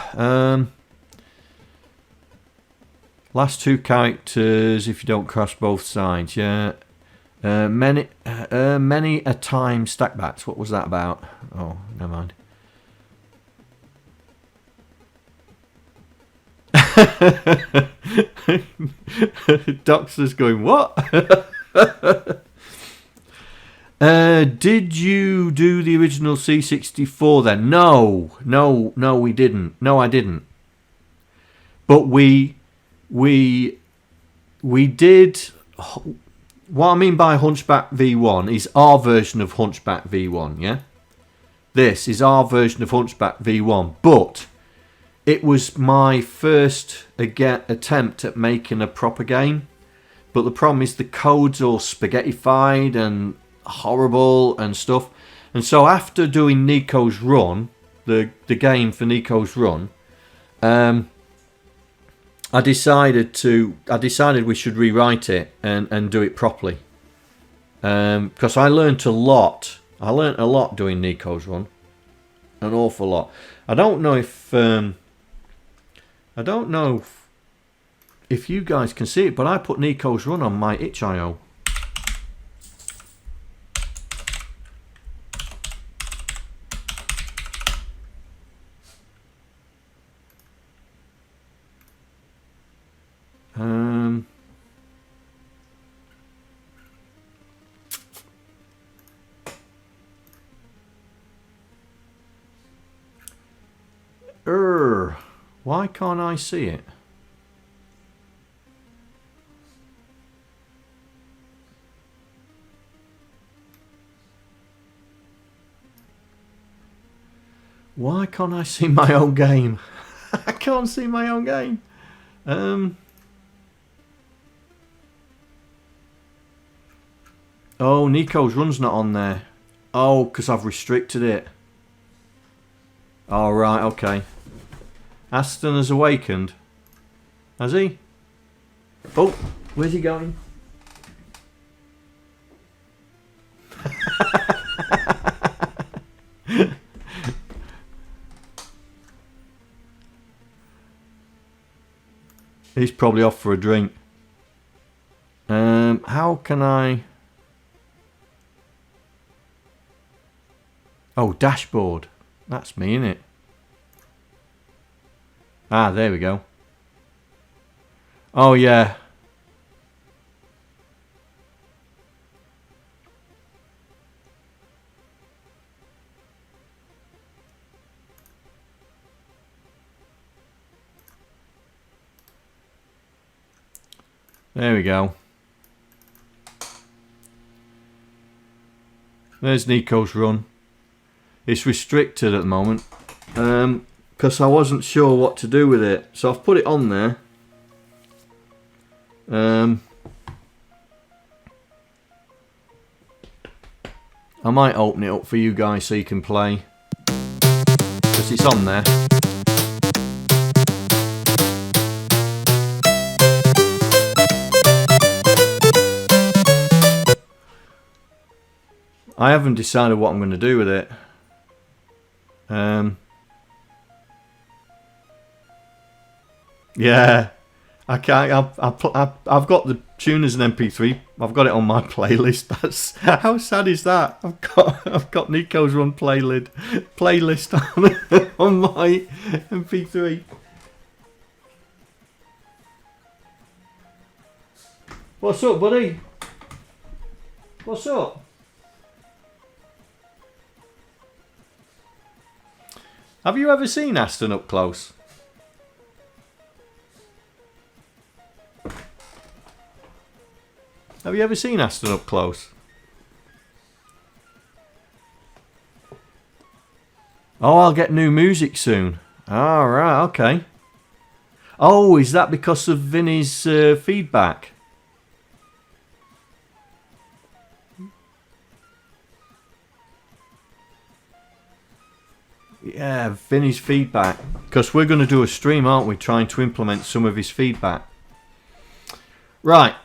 Last 2 characters if you don't cross both sides, yeah. Many a time stackbacks. What was that about? Oh, never mind. Docster's going, what? Did you do the original C64 then? No, we didn't. No, I didn't. But we did. What I mean by Hunchback V1 is our version of Hunchback V1, yeah? This is our version of Hunchback V1, but it was my first attempt at making a proper game. But the problem is the code's all spaghettified and horrible and stuff. And so after doing Nicos Run, the game for Nicos Run, I decided we should rewrite it and do it properly. Because I learnt a lot. I learnt a lot doing Nicos Run. An awful lot. I don't know if you guys can see it, but I put Nicos Run on my itch.io. Why can't I see it? Why can't I see my own game? I can't see my own game. Oh, Nicos Run's not on there. Oh, because I've restricted it. All right, okay. Aston has awakened. Has he? Oh, where's he going? He's probably off for a drink. How can I... Oh, dashboard. That's me, innit? Ah, there we go. Oh, yeah. There we go. There's Nicos Run. It's restricted at the moment. Because I wasn't sure what to do with it. So I've put it on there. I might open it up for you guys so you can play. Because it's on there. I haven't decided what I'm going to do with it. Yeah, I can't. I've got the tune as an MP3. I've got it on my playlist. That's how sad is that? I've got Nicos Run playlist on my MP3. What's up, buddy? What's up? Have you ever seen Aston up close? Have you ever seen Aston up close? Oh, I'll get new music soon. All right, okay. Oh, is that because of Vinny's feedback? Yeah, Vinny's feedback. Because we're going to do a stream, aren't we? Trying to implement some of his feedback. Right.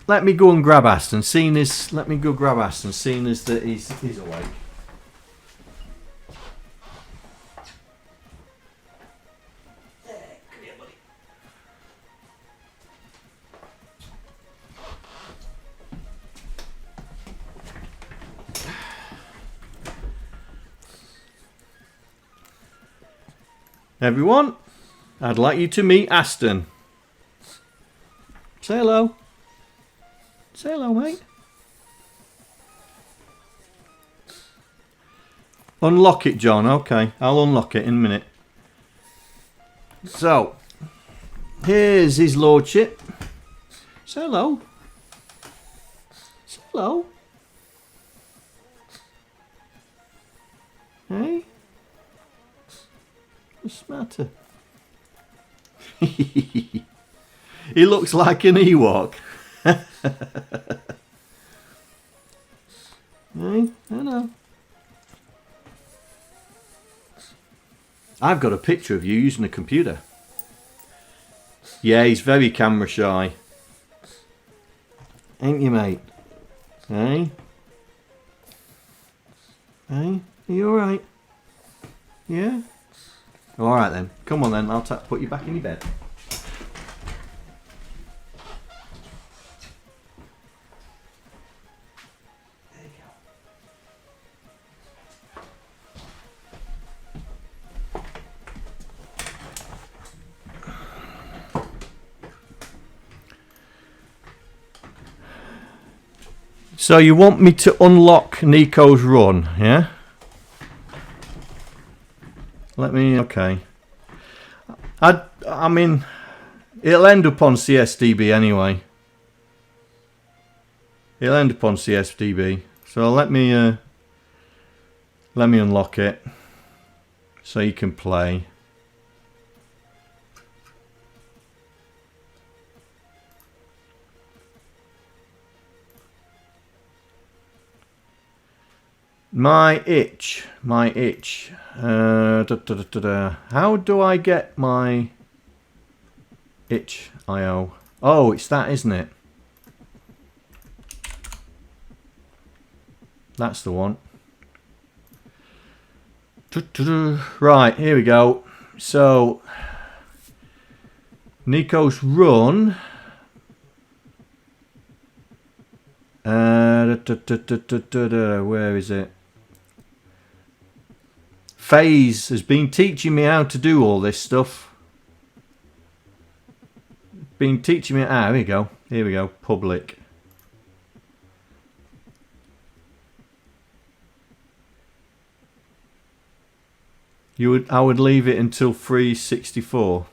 Let me go and grab Aston. Seeing as let me go grab Aston. Seeing as that he's awake. Come here, buddy. Everyone, I'd like you to meet Aston. Say hello. Say hello, mate. Unlock it, John. Okay, I'll unlock it in a minute. So, here's his lordship. Say hello. Say hello. Hey? What's the matter? He looks like an Ewok. Hey, hello. I've got a picture of you using a computer. Yeah, he's very camera shy. Ain't you, mate? Hey? Hey? Are you alright? Yeah? Alright then. Come on then, I'll put you back in your bed. So you want me to unlock Nicos Run, yeah? Let me, okay. I mean, it'll end up on CSDB anyway. It'll end up on CSDB. So let me unlock it so you can play. My itch. How do I get my itch.io? Oh, it's that, isn't it? That's the one. Right, here we go. So, Nicos Run. Where is it? FaZe has been teaching me how to do all this stuff. Been teaching me. Ah, here we go. Here we go. Public. I would leave it until 364.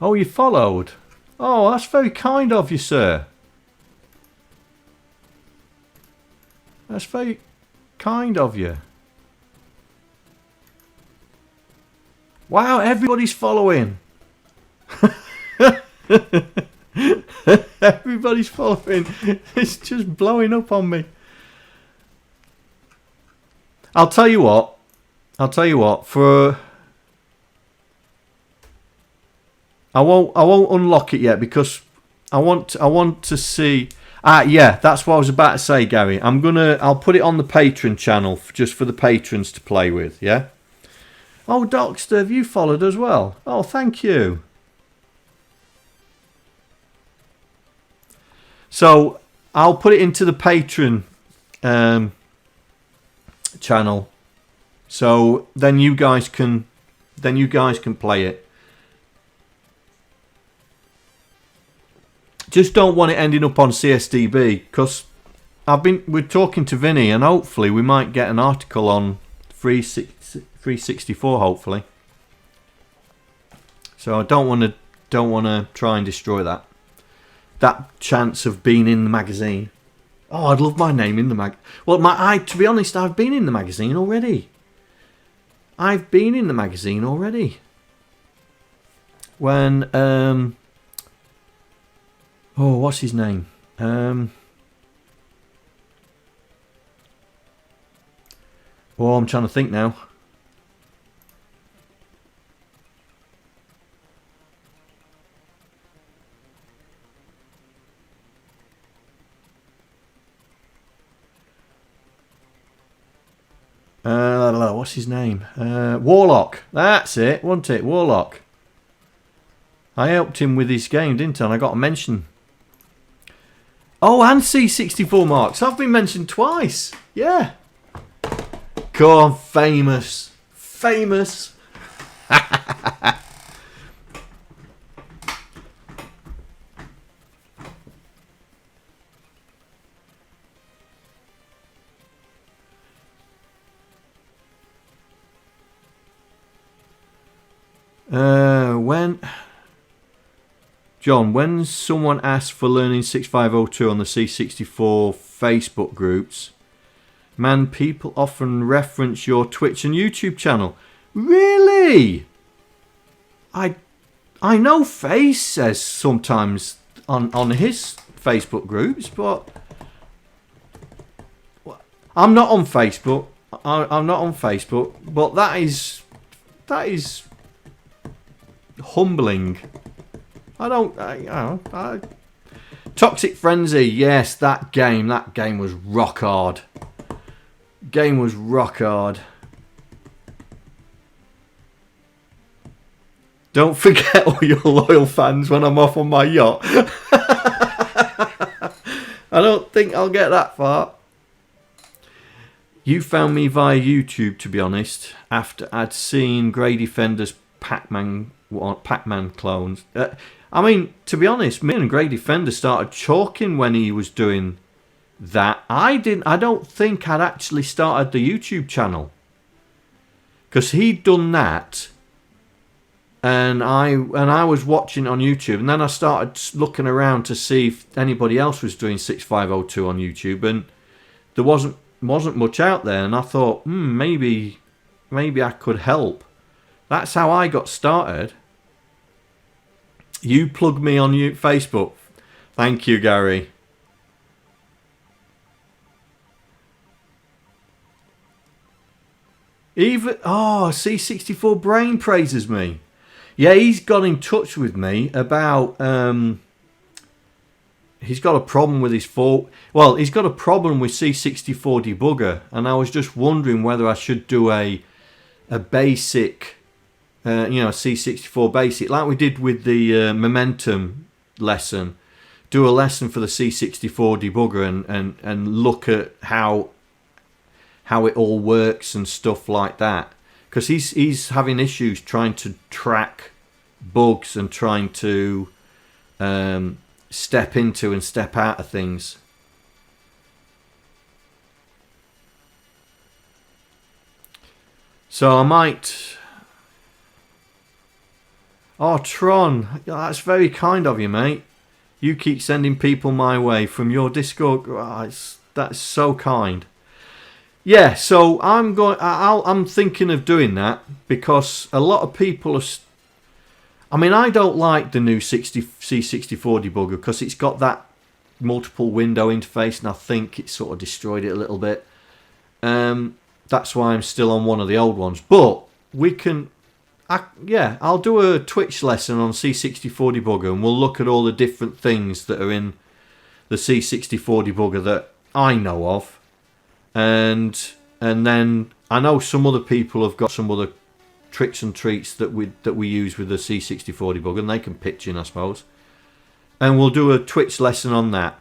Oh, you followed. Oh, that's very kind of you, sir. That's very kind of you. Wow, everybody's following. Everybody's following. It's just blowing up on me. I'll tell you what. I'll tell you what. I won't unlock it yet because I want to see. Yeah, that's what I was about to say, Gary. I'll put it on the Patreon channel just for the patrons to play with. Yeah. Oh, Docster, have you followed as well? Oh, thank you. So I'll put it into the Patreon channel, so then you guys can play it. Just don't want it ending up on CSDB because we're talking to Vinny, and hopefully we might get an article on 364. Hopefully, so I don't want to try and destroy that chance of being in the magazine. Oh, I'd love my name in the mag. Well, to be honest, I've been in the magazine already. When oh, what's his name? Oh, I'm trying to think now. What's his name? Warlock. That's it, wasn't it? Warlock. I helped him with his game, didn't I? And I got a mention. Oh, and C64 marks. I've been mentioned twice. Yeah. Come on, famous. Famous. When someone asks for learning 6502 on the C64 Facebook groups, man, people often reference your Twitch and YouTube channel. Really? I know Face says sometimes on his Facebook groups, but I'm not on Facebook. I'm not on Facebook, but that is humbling. Toxic Frenzy, yes, that game was rock hard. Don't forget all your loyal fans when I'm off on my yacht. I don't think I'll get that far. You found me via YouTube, to be honest, after I'd seen Grey Defender's Pac-Man clones. I mean, to be honest, me and Grey Defender started talking when he was doing that. I don't think I'd actually started the YouTube channel because he'd done that, and I was watching on YouTube, and then I started looking around to see if anybody else was doing 6502 on YouTube, and there wasn't much out there, and I thought, maybe I could help. That's how I got started. You plug me on Facebook. Thank you, Gary. C64 Brain praises me. Yeah, he's got in touch with me about he's got a problem with his he's got a problem with C64 debugger, and I was just wondering whether I should do a basic C64 basic, like we did with the momentum lesson. Do a lesson for the C64 debugger and look at how it all works and stuff like that. Because he's having issues trying to track bugs and trying to step into and step out of things. So I might... Oh, Tron, that's very kind of you, mate. You keep sending people my way from your Discord. Oh, that's so kind. Yeah, so I'm thinking of doing that because a lot of people are... I mean, I don't like the new C64 debugger because it's got that multiple window interface, and I think it sort of destroyed it a little bit. that's why I'm still on one of the old ones. But we can, yeah, I'll do a Twitch lesson on C64 debugger, and we'll look at all the different things that are in the C64 debugger that I know of, and then I know some other people have got some other tricks and treats that we use with the C64 debugger, and they can pitch in, I suppose. And we'll do a Twitch lesson on that.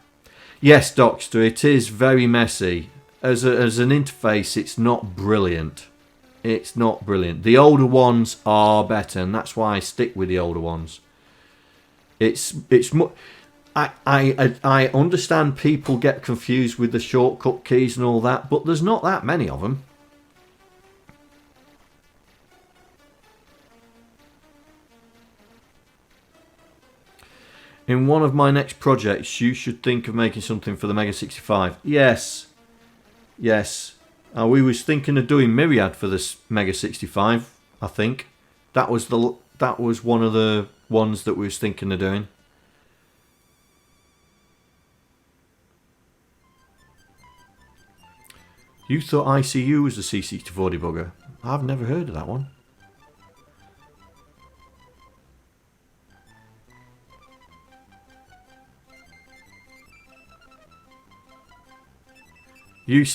Yes, Docster, it is very messy. As an interface, it's not brilliant. It's not brilliant. The older ones are better, and that's why I stick with the older ones. I understand people get confused with the shortcut keys and all that, but there's not that many of them. In one of my next projects, you should think of making something for the Mega 65. Yes. Yes. We was thinking of doing Myriad for this Mega 65, I think. That was one of the ones that we was thinking of doing. You thought ICU was the C64 debugger? I've never heard of that one. You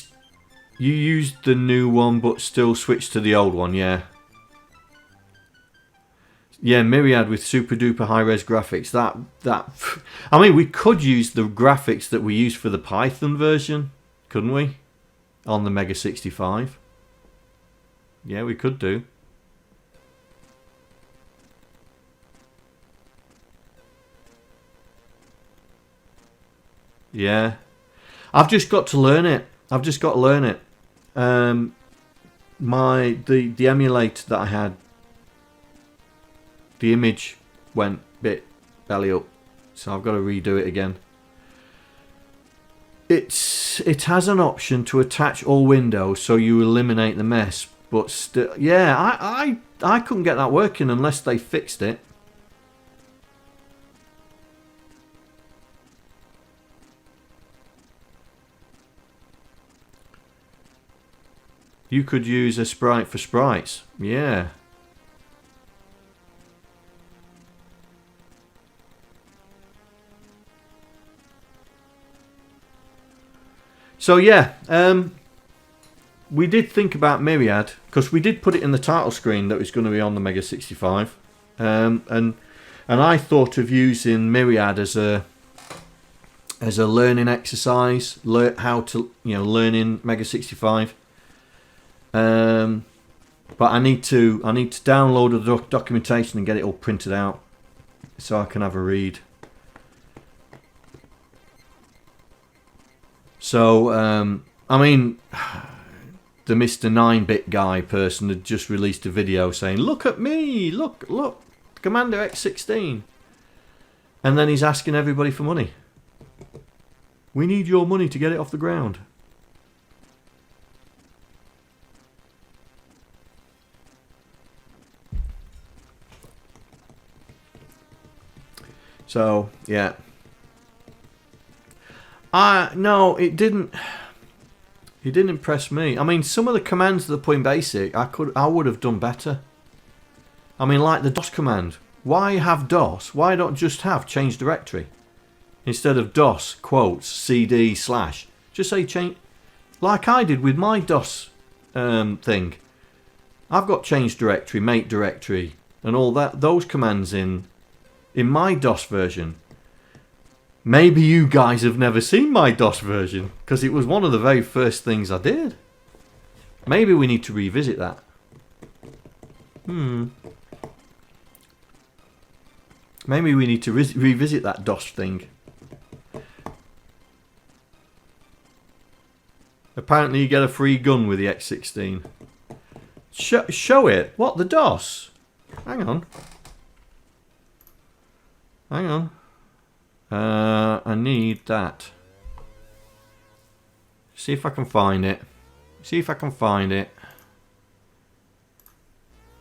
used the new one, but still switched to the old one, yeah. Yeah, Myriad with super duper high res graphics. I mean, we could use the graphics that we used for the Python version, couldn't we? On the Mega 65. Yeah, we could do. Yeah. I've just got to learn it. I've just got to learn it. The emulator that I had, the image went bit belly up, so I've got to redo it again. It has an option to attach all windows, so you eliminate the mess. But still, yeah, I couldn't get that working unless they fixed it. You could use a sprite for sprites. Yeah. So yeah, we did think about Myriad, because we did put it in the title screen that was going to be on the Mega 65. And I thought of using Myriad as a learning exercise, how to learn in Mega 65. But I need to download the documentation and get it all printed out so I can have a read. So I mean, the Mr. 9-bit guy person had just released a video saying, "Look at me, look, Commander X16," and then he's asking everybody for money. We need your money to get it off the ground. So yeah, no, it didn't impress me. I mean, some of the commands that are put in basic, I would have done better. I mean, like the DOS command. Why have DOS? Why not just have change directory instead of DOS quotes CD / just say change, like I did with my DOS thing. I've got change directory, make directory, and all that. Those commands in my DOS version. Maybe you guys have never seen my DOS version, because it was one of the very first things I did. Maybe we need to revisit that. Maybe we need to revisit that DOS thing. Apparently you get a free gun with the X16. Show it. What, the DOS? Hang on. Hang on. I need that. See if I can find it. See if I can find it.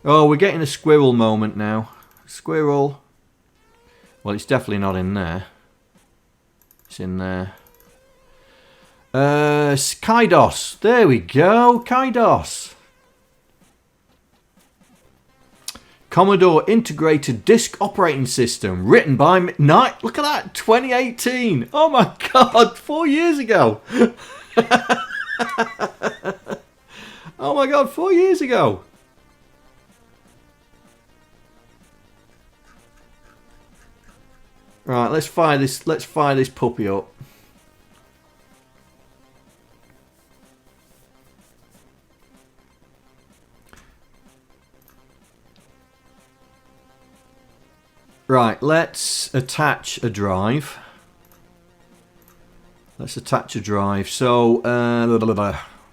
Oh, we're getting a squirrel moment now. Squirrel. Well, it's definitely not in there. It's in there. Kaidos. There we go. Kaidos. Commodore Integrated Disk Operating System. Written by Knight. Look at that. 2018. Oh my God. 4 years ago. Oh my God. 4 years ago. Right. Let's fire this. Let's fire this puppy up. Right, let's attach a drive. Let's attach a drive. So,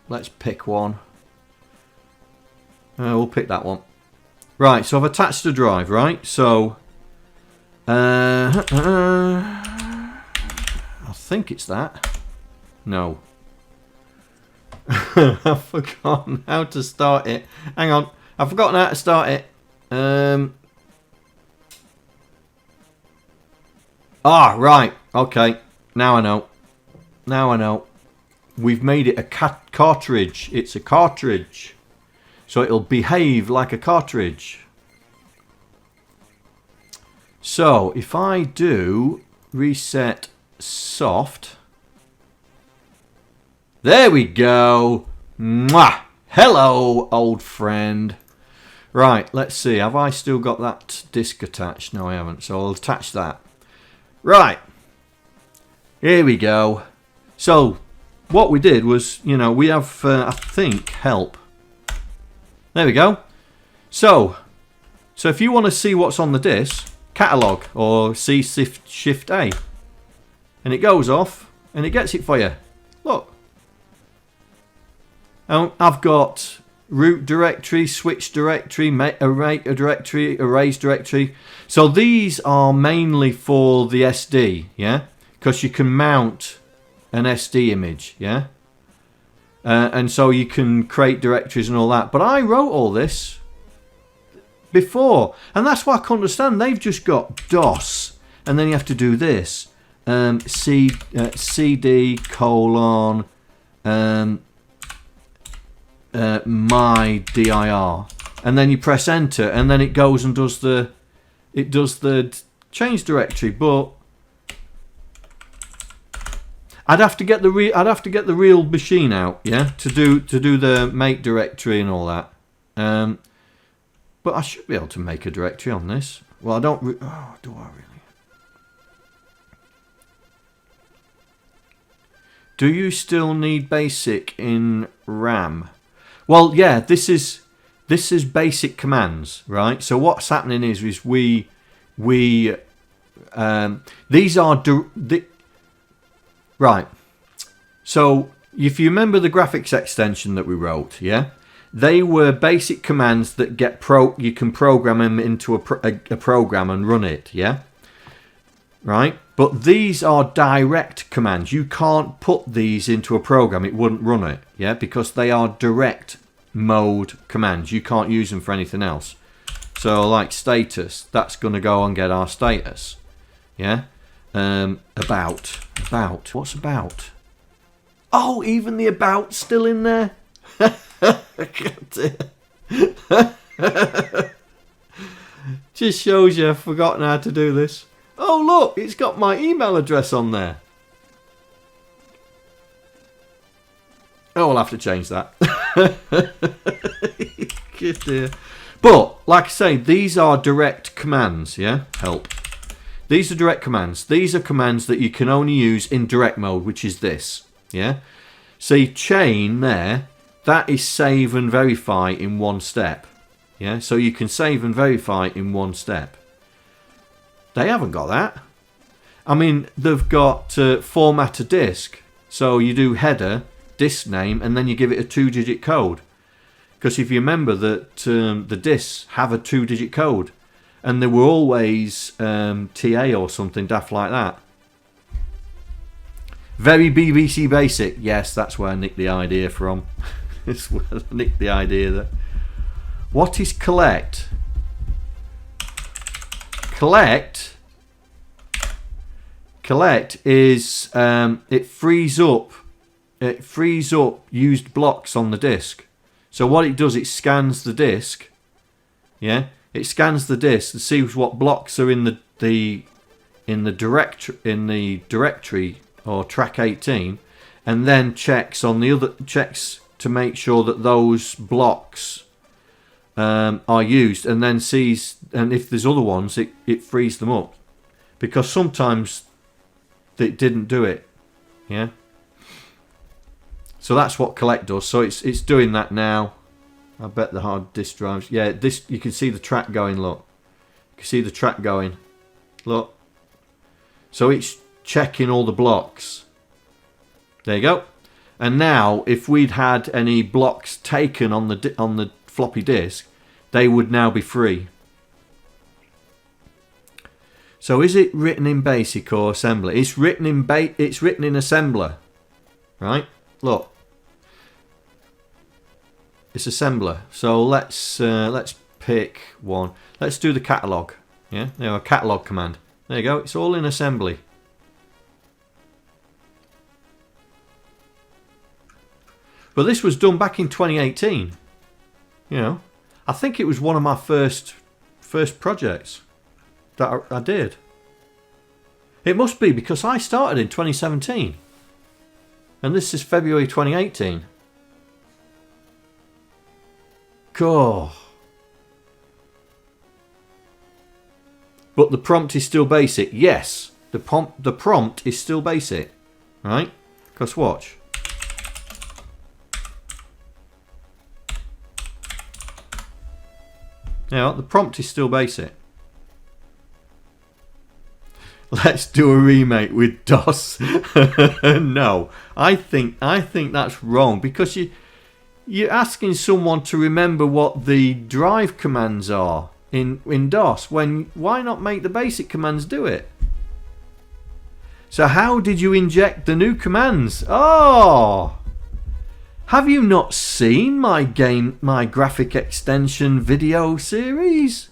let's pick one. We'll pick that one. Right, so I've attached a drive, right? So, I think it's that. No. I've forgotten how to start it. Hang on, I've forgotten how to start it. Ah, right. Okay. Now I know. Now I know. We've made it a cartridge. It's a cartridge. So it'll behave like a cartridge. So if I do reset soft. There we go. Mwah! Hello, old friend. Right, let's see. Have I still got that disc attached? No, I haven't. So I'll attach that. Right, here we go. So, what we did was, you know, we have, I think, help. There we go. So if you want to see what's on the disk, catalog or C Shift A, and it goes off and it gets it for you. Look, I've got root directory, switch directory, array directory, erase directory. So these are mainly for the SD, yeah? Because you can mount an SD image, yeah? And so you can create directories and all that. But I wrote all this before. And that's why I can't understand. They've just got DOS. And then you have to do this. CD colon... my dir, and then you press enter, and then it goes and does the change directory. But I'd have to get the real machine out, yeah, to do the make directory and all that. But I should be able to make a directory on this. Well, I don't. Do I really? Do you still need basic in RAM? Well, yeah, this is basic commands, right? So what's happening is these are right. So if you remember the graphics extension that we wrote, yeah, they were basic commands that you can program them into a program and run it, yeah, right. But these are direct commands. You can't put these into a program; it wouldn't run it, yeah, because they are direct mode commands. You can't use them for anything else. So like status, that's going to go and get our status, yeah. About, what's about? Oh, even the about's still in there. Just shows you I've forgotten how to do this. Oh look, it's got my email address on there. Oh, I'll have to change that. Good dear. But, like I say, these are direct commands, yeah? Help. These are direct commands. These are commands that you can only use in direct mode, which is this, yeah? See, chain there, that is save and verify in one step, yeah? So you can save and verify in one step. They haven't got that. I mean, they've got format a disk. So you do header, disk name, and then you give it a 2-digit code. Because if you remember that the disks have a 2-digit code, and they were always TA or something daft like that. Very BBC basic. Yes, that's where I nicked the idea from. It's where I nicked the idea that. What is collect? Collect is it frees up it frees up used blocks on the disk. So what it does, it scans the disk. Yeah, it scans the disk and sees what blocks are in the directory or track 18, and then checks to make sure that those blocks are used, and then sees, and if there's other ones, it frees them up, because sometimes it didn't do it. Yeah. So that's what collect does. So it's doing that now. I bet the hard disk drives. Yeah, this, you can see the track going. Look, you can see the track going. Look. So it's checking all the blocks. There you go. And now, if we'd had any blocks taken on the floppy disk, they would now be free. So is it written in BASIC or assembly? It's written in assembler, right? Look. It's assembler. So let's pick one. Let's do the catalog. Yeah, there, a catalog command. There you go. It's all in assembly. But this was done back in 2018. You know, I think it was one of my first projects that I did. It must be, because I started in 2017, and this is February 2018. Cool. But the prompt is still basic. Yes, the prompt is still basic, right? Because watch. Now the prompt is still basic. Let's do a remake with DOS. No, I think that's wrong, because you're asking someone to remember what the drive commands are in DOS, why not make the basic commands do it? So how did you inject the new commands? Oh, have you not seen my graphic extension video series?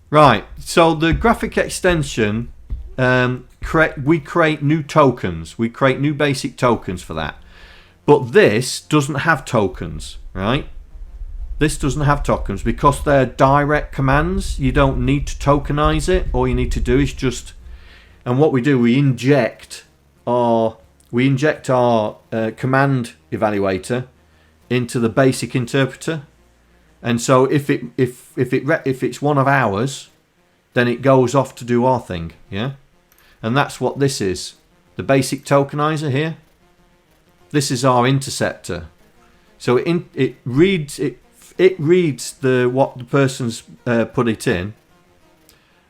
Right, so the graphic extension, we create new tokens. We create new basic tokens for that. But this doesn't have tokens, right? This doesn't have tokens because they're direct commands. You don't need to tokenize it. All you need to do is just, and what we do, we inject our command evaluator into the basic interpreter. And so if it's one of ours, then it goes off to do our thing, yeah? And that's what this is. The basic tokenizer here. This is our interceptor. So it reads what the person's put it in.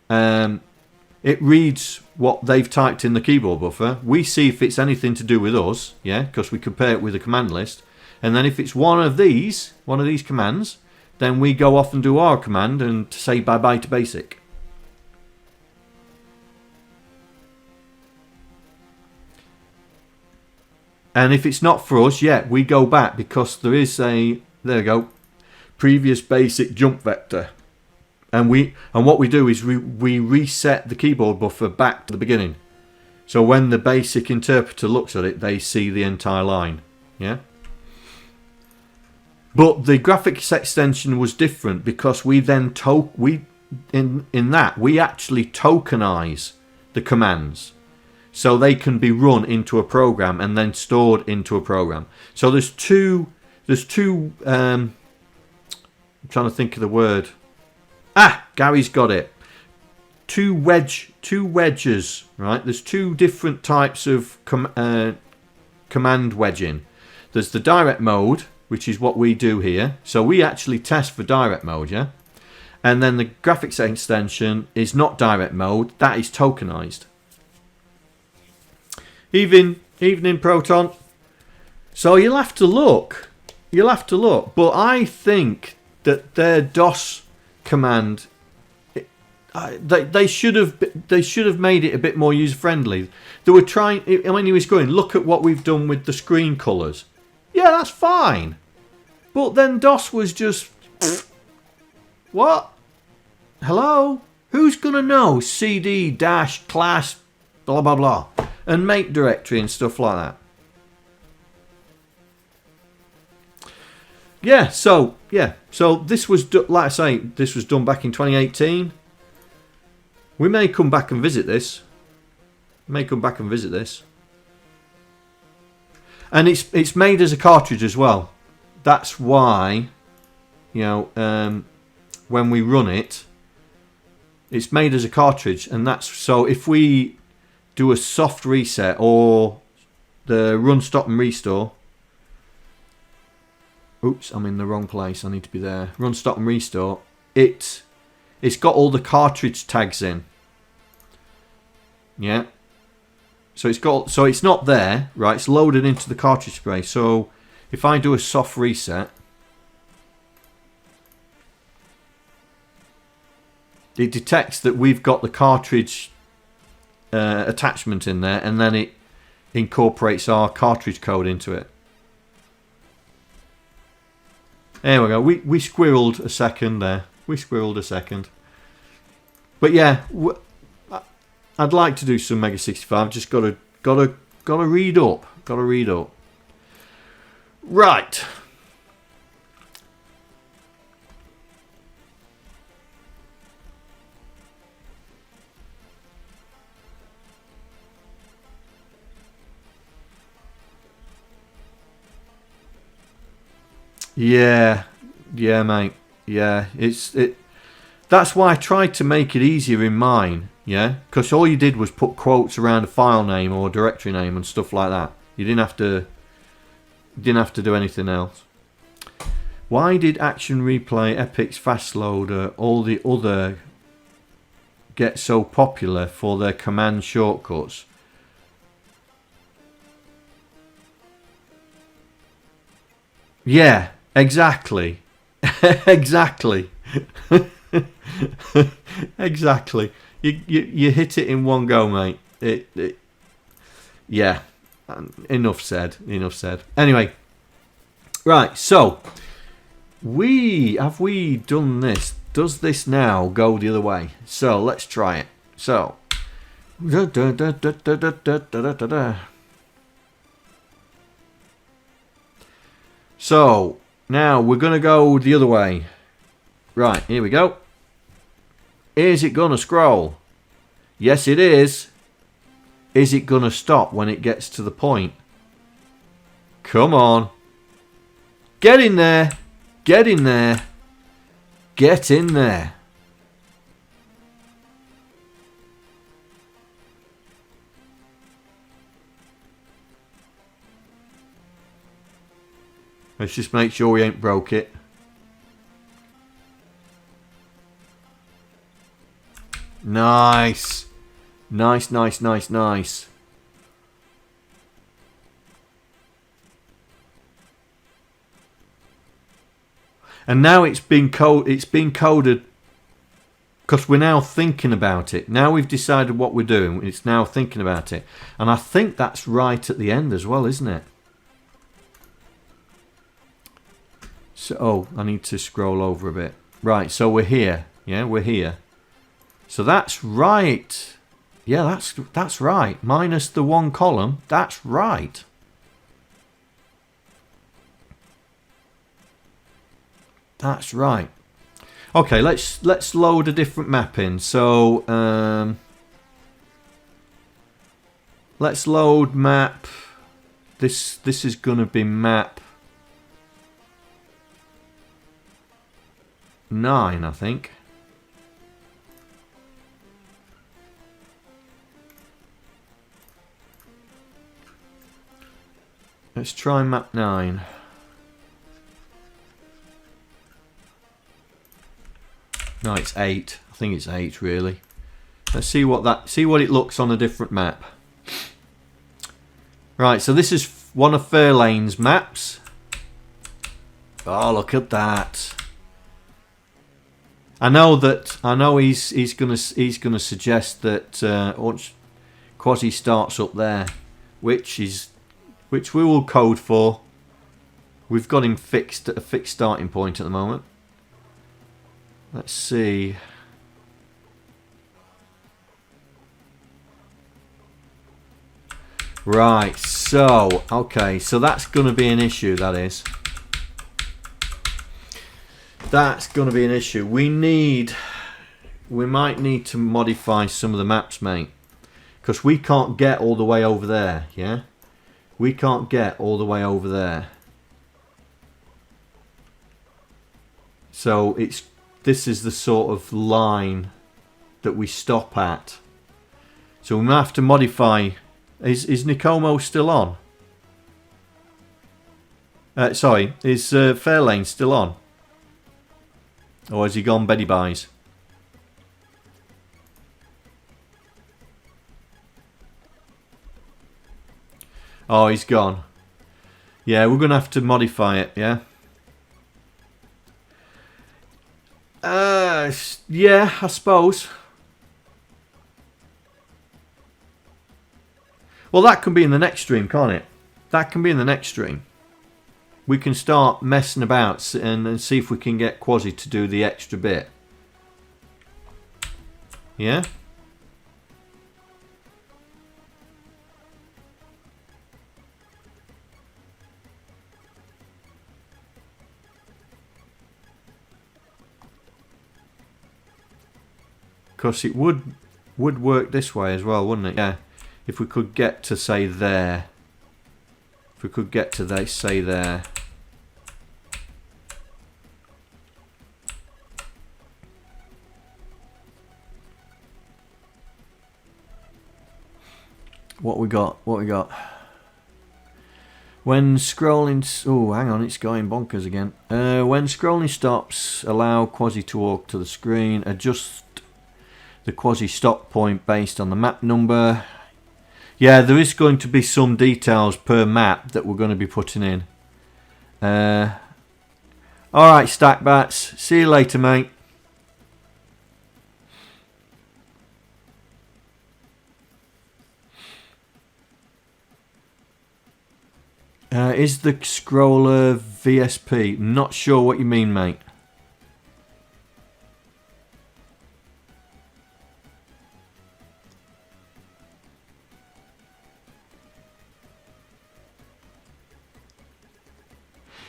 It reads what they've typed in the keyboard buffer. We see if it's anything to do with us, yeah, because we compare it with the command list. And then if it's one of these commands, then we go off and do our command and say bye-bye to basic. And if it's not for us, yeah, we go back, because there is there we go, previous basic jump vector. And what we do is we reset the keyboard buffer back to the beginning. So when the basic interpreter looks at it, they see the entire line. Yeah. But the graphics extension was different, because we then we actually tokenize the commands, so they can be run into a program and then stored into a program. So there's two. I'm trying to think of the word. Gary's got it. Two wedges, right? There's two different types of command wedging. There's the direct mode, which is what we do here. So we actually test for direct mode, yeah? And then the graphics extension is not direct mode, that is tokenized. Evening Proton. So you'll have to look. But I think that their DOS command, they should have made it a bit more user friendly. They were trying. When he was going, look at what we've done with the screen colors. Yeah, that's fine. But then DOS was just, what? Hello? Who's going to know CD dash class blah blah blah and make directory and stuff like that? So this was, like I say, this was done back in 2018. We may come back and visit this. And it's made as a cartridge as well. That's why, you know, when we run it, it's made as a cartridge, and that's so if we do a soft reset or the run, stop and restore. Oops, I'm in the wrong place. I need to be there. Run, stop and restore. It's got all the cartridge tags in. Yeah. So it's not there, right? It's loaded into the cartridge spray. So if I do a soft reset, it detects that we've got the cartridge attachment in there, and then it incorporates our cartridge code into it. There we go. We squirreled a second there. But yeah, I'd like to do some Mega 65. Just gotta read up. Right. Yeah, mate. Yeah, that's why I tried to make it easier in mine. Yeah, because all you did was put quotes around a file name or directory name and stuff like that. You didn't have to do anything else. Why did Action Replay, Epic's Fast Loader, all the other get so popular for their command shortcuts? Yeah, exactly. Exactly. Exactly. You hit it in one go, mate. Yeah. Enough said. Anyway, right. So have we done this? Does this now go the other way? So let's try it. So. So now we're going to go the other way. Right, here we go. Is it going to scroll? Yes, it is. Is it going to stop when it gets to the point? Come on. Get in there. Get in there. Get in there. Let's just make sure we ain't broke it. Nice. Nice. And now it's been coded because we're now thinking about it. Now we've decided what we're doing. It's now thinking about it. And I think that's right at the end as well, isn't it? So, I need to scroll over a bit. Right, so we're here. Yeah, we're here. So that's right. Yeah, that's right. Minus the one column. That's right. That's right. Okay, let's load a different map in. So let's load map. This is gonna be map 9, I think. Let's try map 9. No, it's 8. I think it's 8 really. Let's see what it looks on a different map. Right, so this is one of Fairlane's maps. Oh, look at that. I know he's gonna suggest that Quasi starts up there, which we will code for. We've got him fixed at a fixed starting point at the moment. Let's see. Right, so, okay, so that's going to be an issue, that is. That's going to be an issue. We might need to modify some of the maps, mate. Because we can't get all the way over there, yeah? We can't get all the way over there. So this is the sort of line that we stop at. So we might have to modify. Is Nikomo still on? Sorry, is Fairlane still on? Or has he gone Betty Buys? Oh, he's gone. Yeah, we're going to have to modify it, yeah? Yeah, I suppose. Well, that can be in the next stream, can't it? That can be in the next stream. We can start messing about and see if we can get Quasi to do the extra bit. Yeah? Because it would work this way as well, wouldn't it? Yeah. If we could get to, say, there. If we could get to, say, there. What we got? What we got? When scrolling... Oh, hang on, it's going bonkers again. When scrolling stops, allow Quasi to walk to the screen. Adjust the Quasi stop point based on the map number. Yeah, there is going to be some details per map that we're going to be putting in. Alright, Stack Bats. See you later, mate. Is the scroller VSP? Not sure what you mean, mate.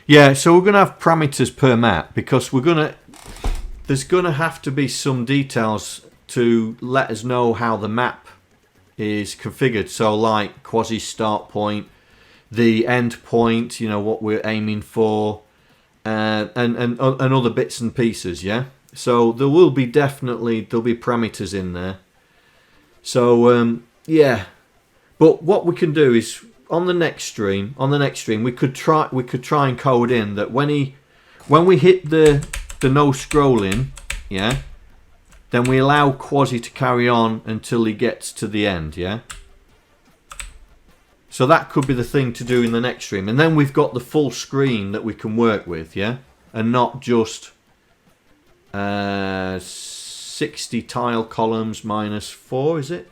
Yeah, so we're going to have parameters per map because there's going to have to be some details to let us know how the map is configured. So like Quasi start point, the end point, you know, what we're aiming for, and other bits and pieces, yeah? So there will be there'll be parameters in there. So, yeah. But what we can do is, on the next stream, we could try and code in that when we hit the no scrolling, yeah, then we allow Quasi to carry on until he gets to the end, yeah. So that could be the thing to do in the next stream, and then we've got the full screen that we can work with, yeah, and not just 60 tile columns minus 4, is it?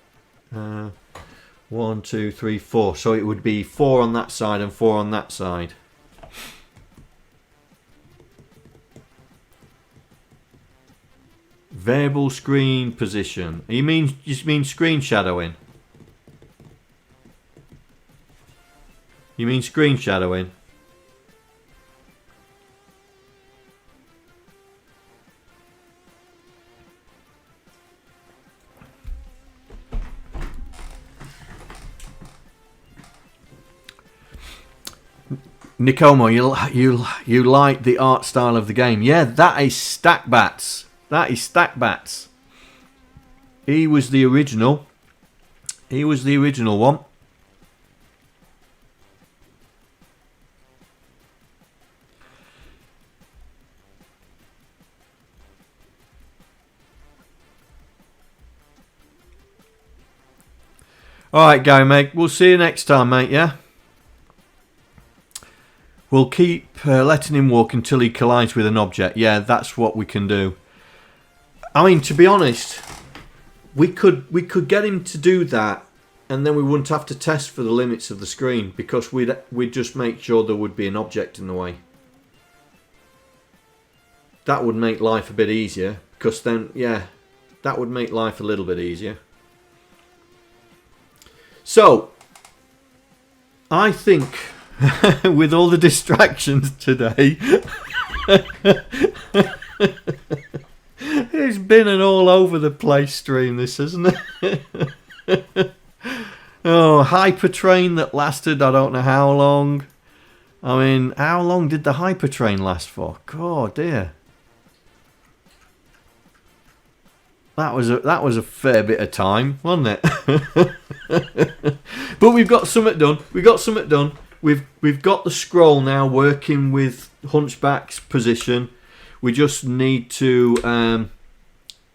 1, 2, 3, 4. So it would be 4 on that side and 4 on that side. Variable screen position. You mean screen shadowing? You mean screen shadowing? Nikomo, you like the art style of the game? Yeah, that is Stack Bats. That is Stack Bats. He was the original. He was the original one. Alright, go, mate. We'll see you next time, mate, yeah? We'll keep letting him walk until he collides with an object. Yeah, that's what we can do. I mean, to be honest, we could get him to do that, and then we wouldn't have to test for the limits of the screen because we'd just make sure there would be an object in the way. That would make life a bit easier because then, yeah, that would make life a little bit easier. So, I think with all the distractions today, it's been an all over the place stream, this, hasn't it? Oh, hypertrain that lasted I don't know how long. I mean, how long did the hypertrain last for? God dear. That was a fair bit of time, wasn't it? But we've got something done. We've got the scroll now working with Hunchback's position. We just need to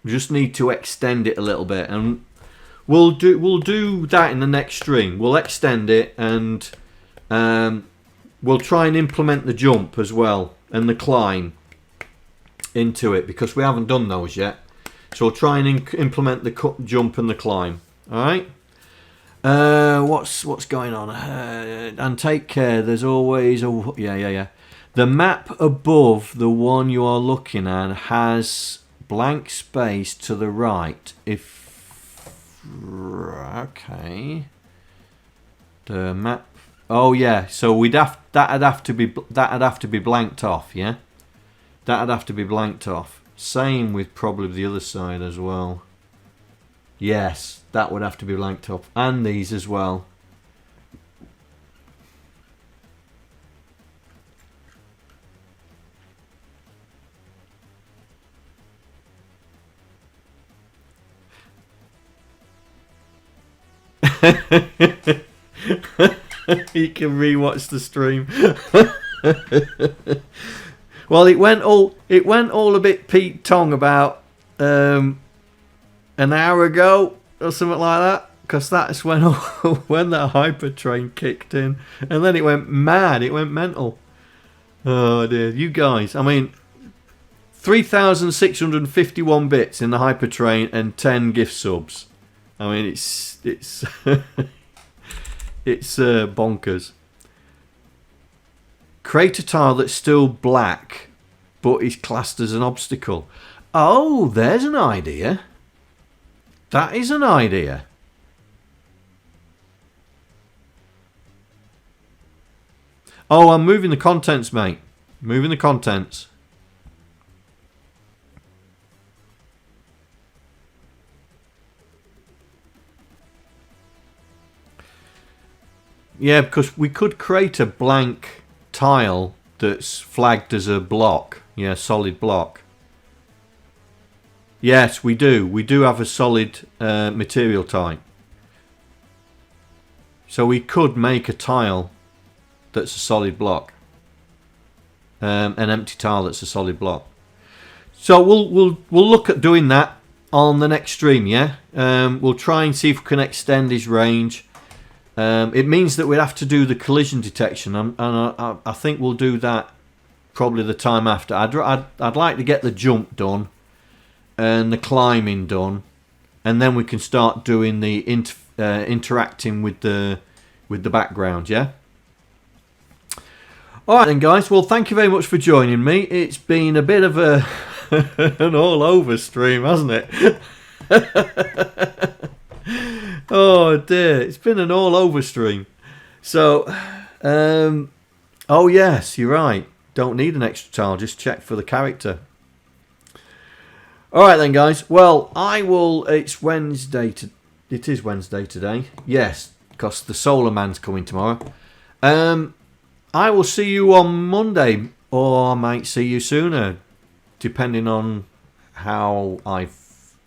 extend it a little bit, and we'll do that in the next stream. We'll extend it, and we'll try and implement the jump as well and the climb into it, because we haven't done those yet. So we'll try and implement the jump and the climb. All right. What's going on? And take care. There's always a yeah. The map above the one you are looking at has blank space to the right. Okay. The map. Oh yeah. So that'd have to be blanked off. Yeah. That'd have to be blanked off. Same with probably the other side as well. Yes, that would have to be blanked off. And these as well. You can rewatch the stream. Well, it went all a bit Pete Tong about an hour ago or something like that, because that's when when that hypertrain kicked in, and then it went mad. It went mental. Oh dear, you guys! I mean, 3,651 bits in the hypertrain and 10 gift subs. I mean, it's it's bonkers. Create a tile that's still black, but is classed as an obstacle. Oh, there's an idea. That is an idea. Oh, I'm moving the contents, mate. Moving the contents. Yeah, because we could create a blank tile that's flagged as a block. Yeah, solid block. Yes, we do. We do have a solid material type. So we could make a tile that's a solid block. An empty tile that's a solid block. So we'll look at doing that on the next stream, yeah? We'll try and see if we can extend his range. It means that we'd have to do the collision detection, and I think we'll do that probably the time after. I'd like to get the jump done and the climbing done, and then we can start doing the interacting with the background. Yeah. All right then, guys. Well, thank you very much for joining me. It's been a bit of an all over stream, hasn't it? Oh dear, it's been an all over stream. So, oh yes, you're right. Don't need an extra tile, just check for the character. Alright then, guys. Well, I will. It's Wednesday. It is Wednesday today. Yes, because the Solar Man's coming tomorrow. I will see you on Monday, or I might see you sooner, depending on if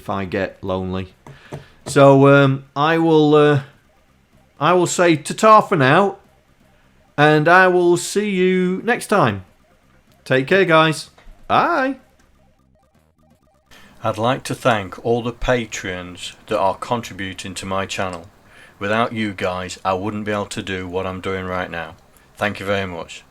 I get lonely. So I will say ta-ta for now, and I will see you next time. Take care, guys. Bye. I'd like to thank all the patrons that are contributing to my channel. Without you guys, I wouldn't be able to do what I'm doing right now. Thank you very much.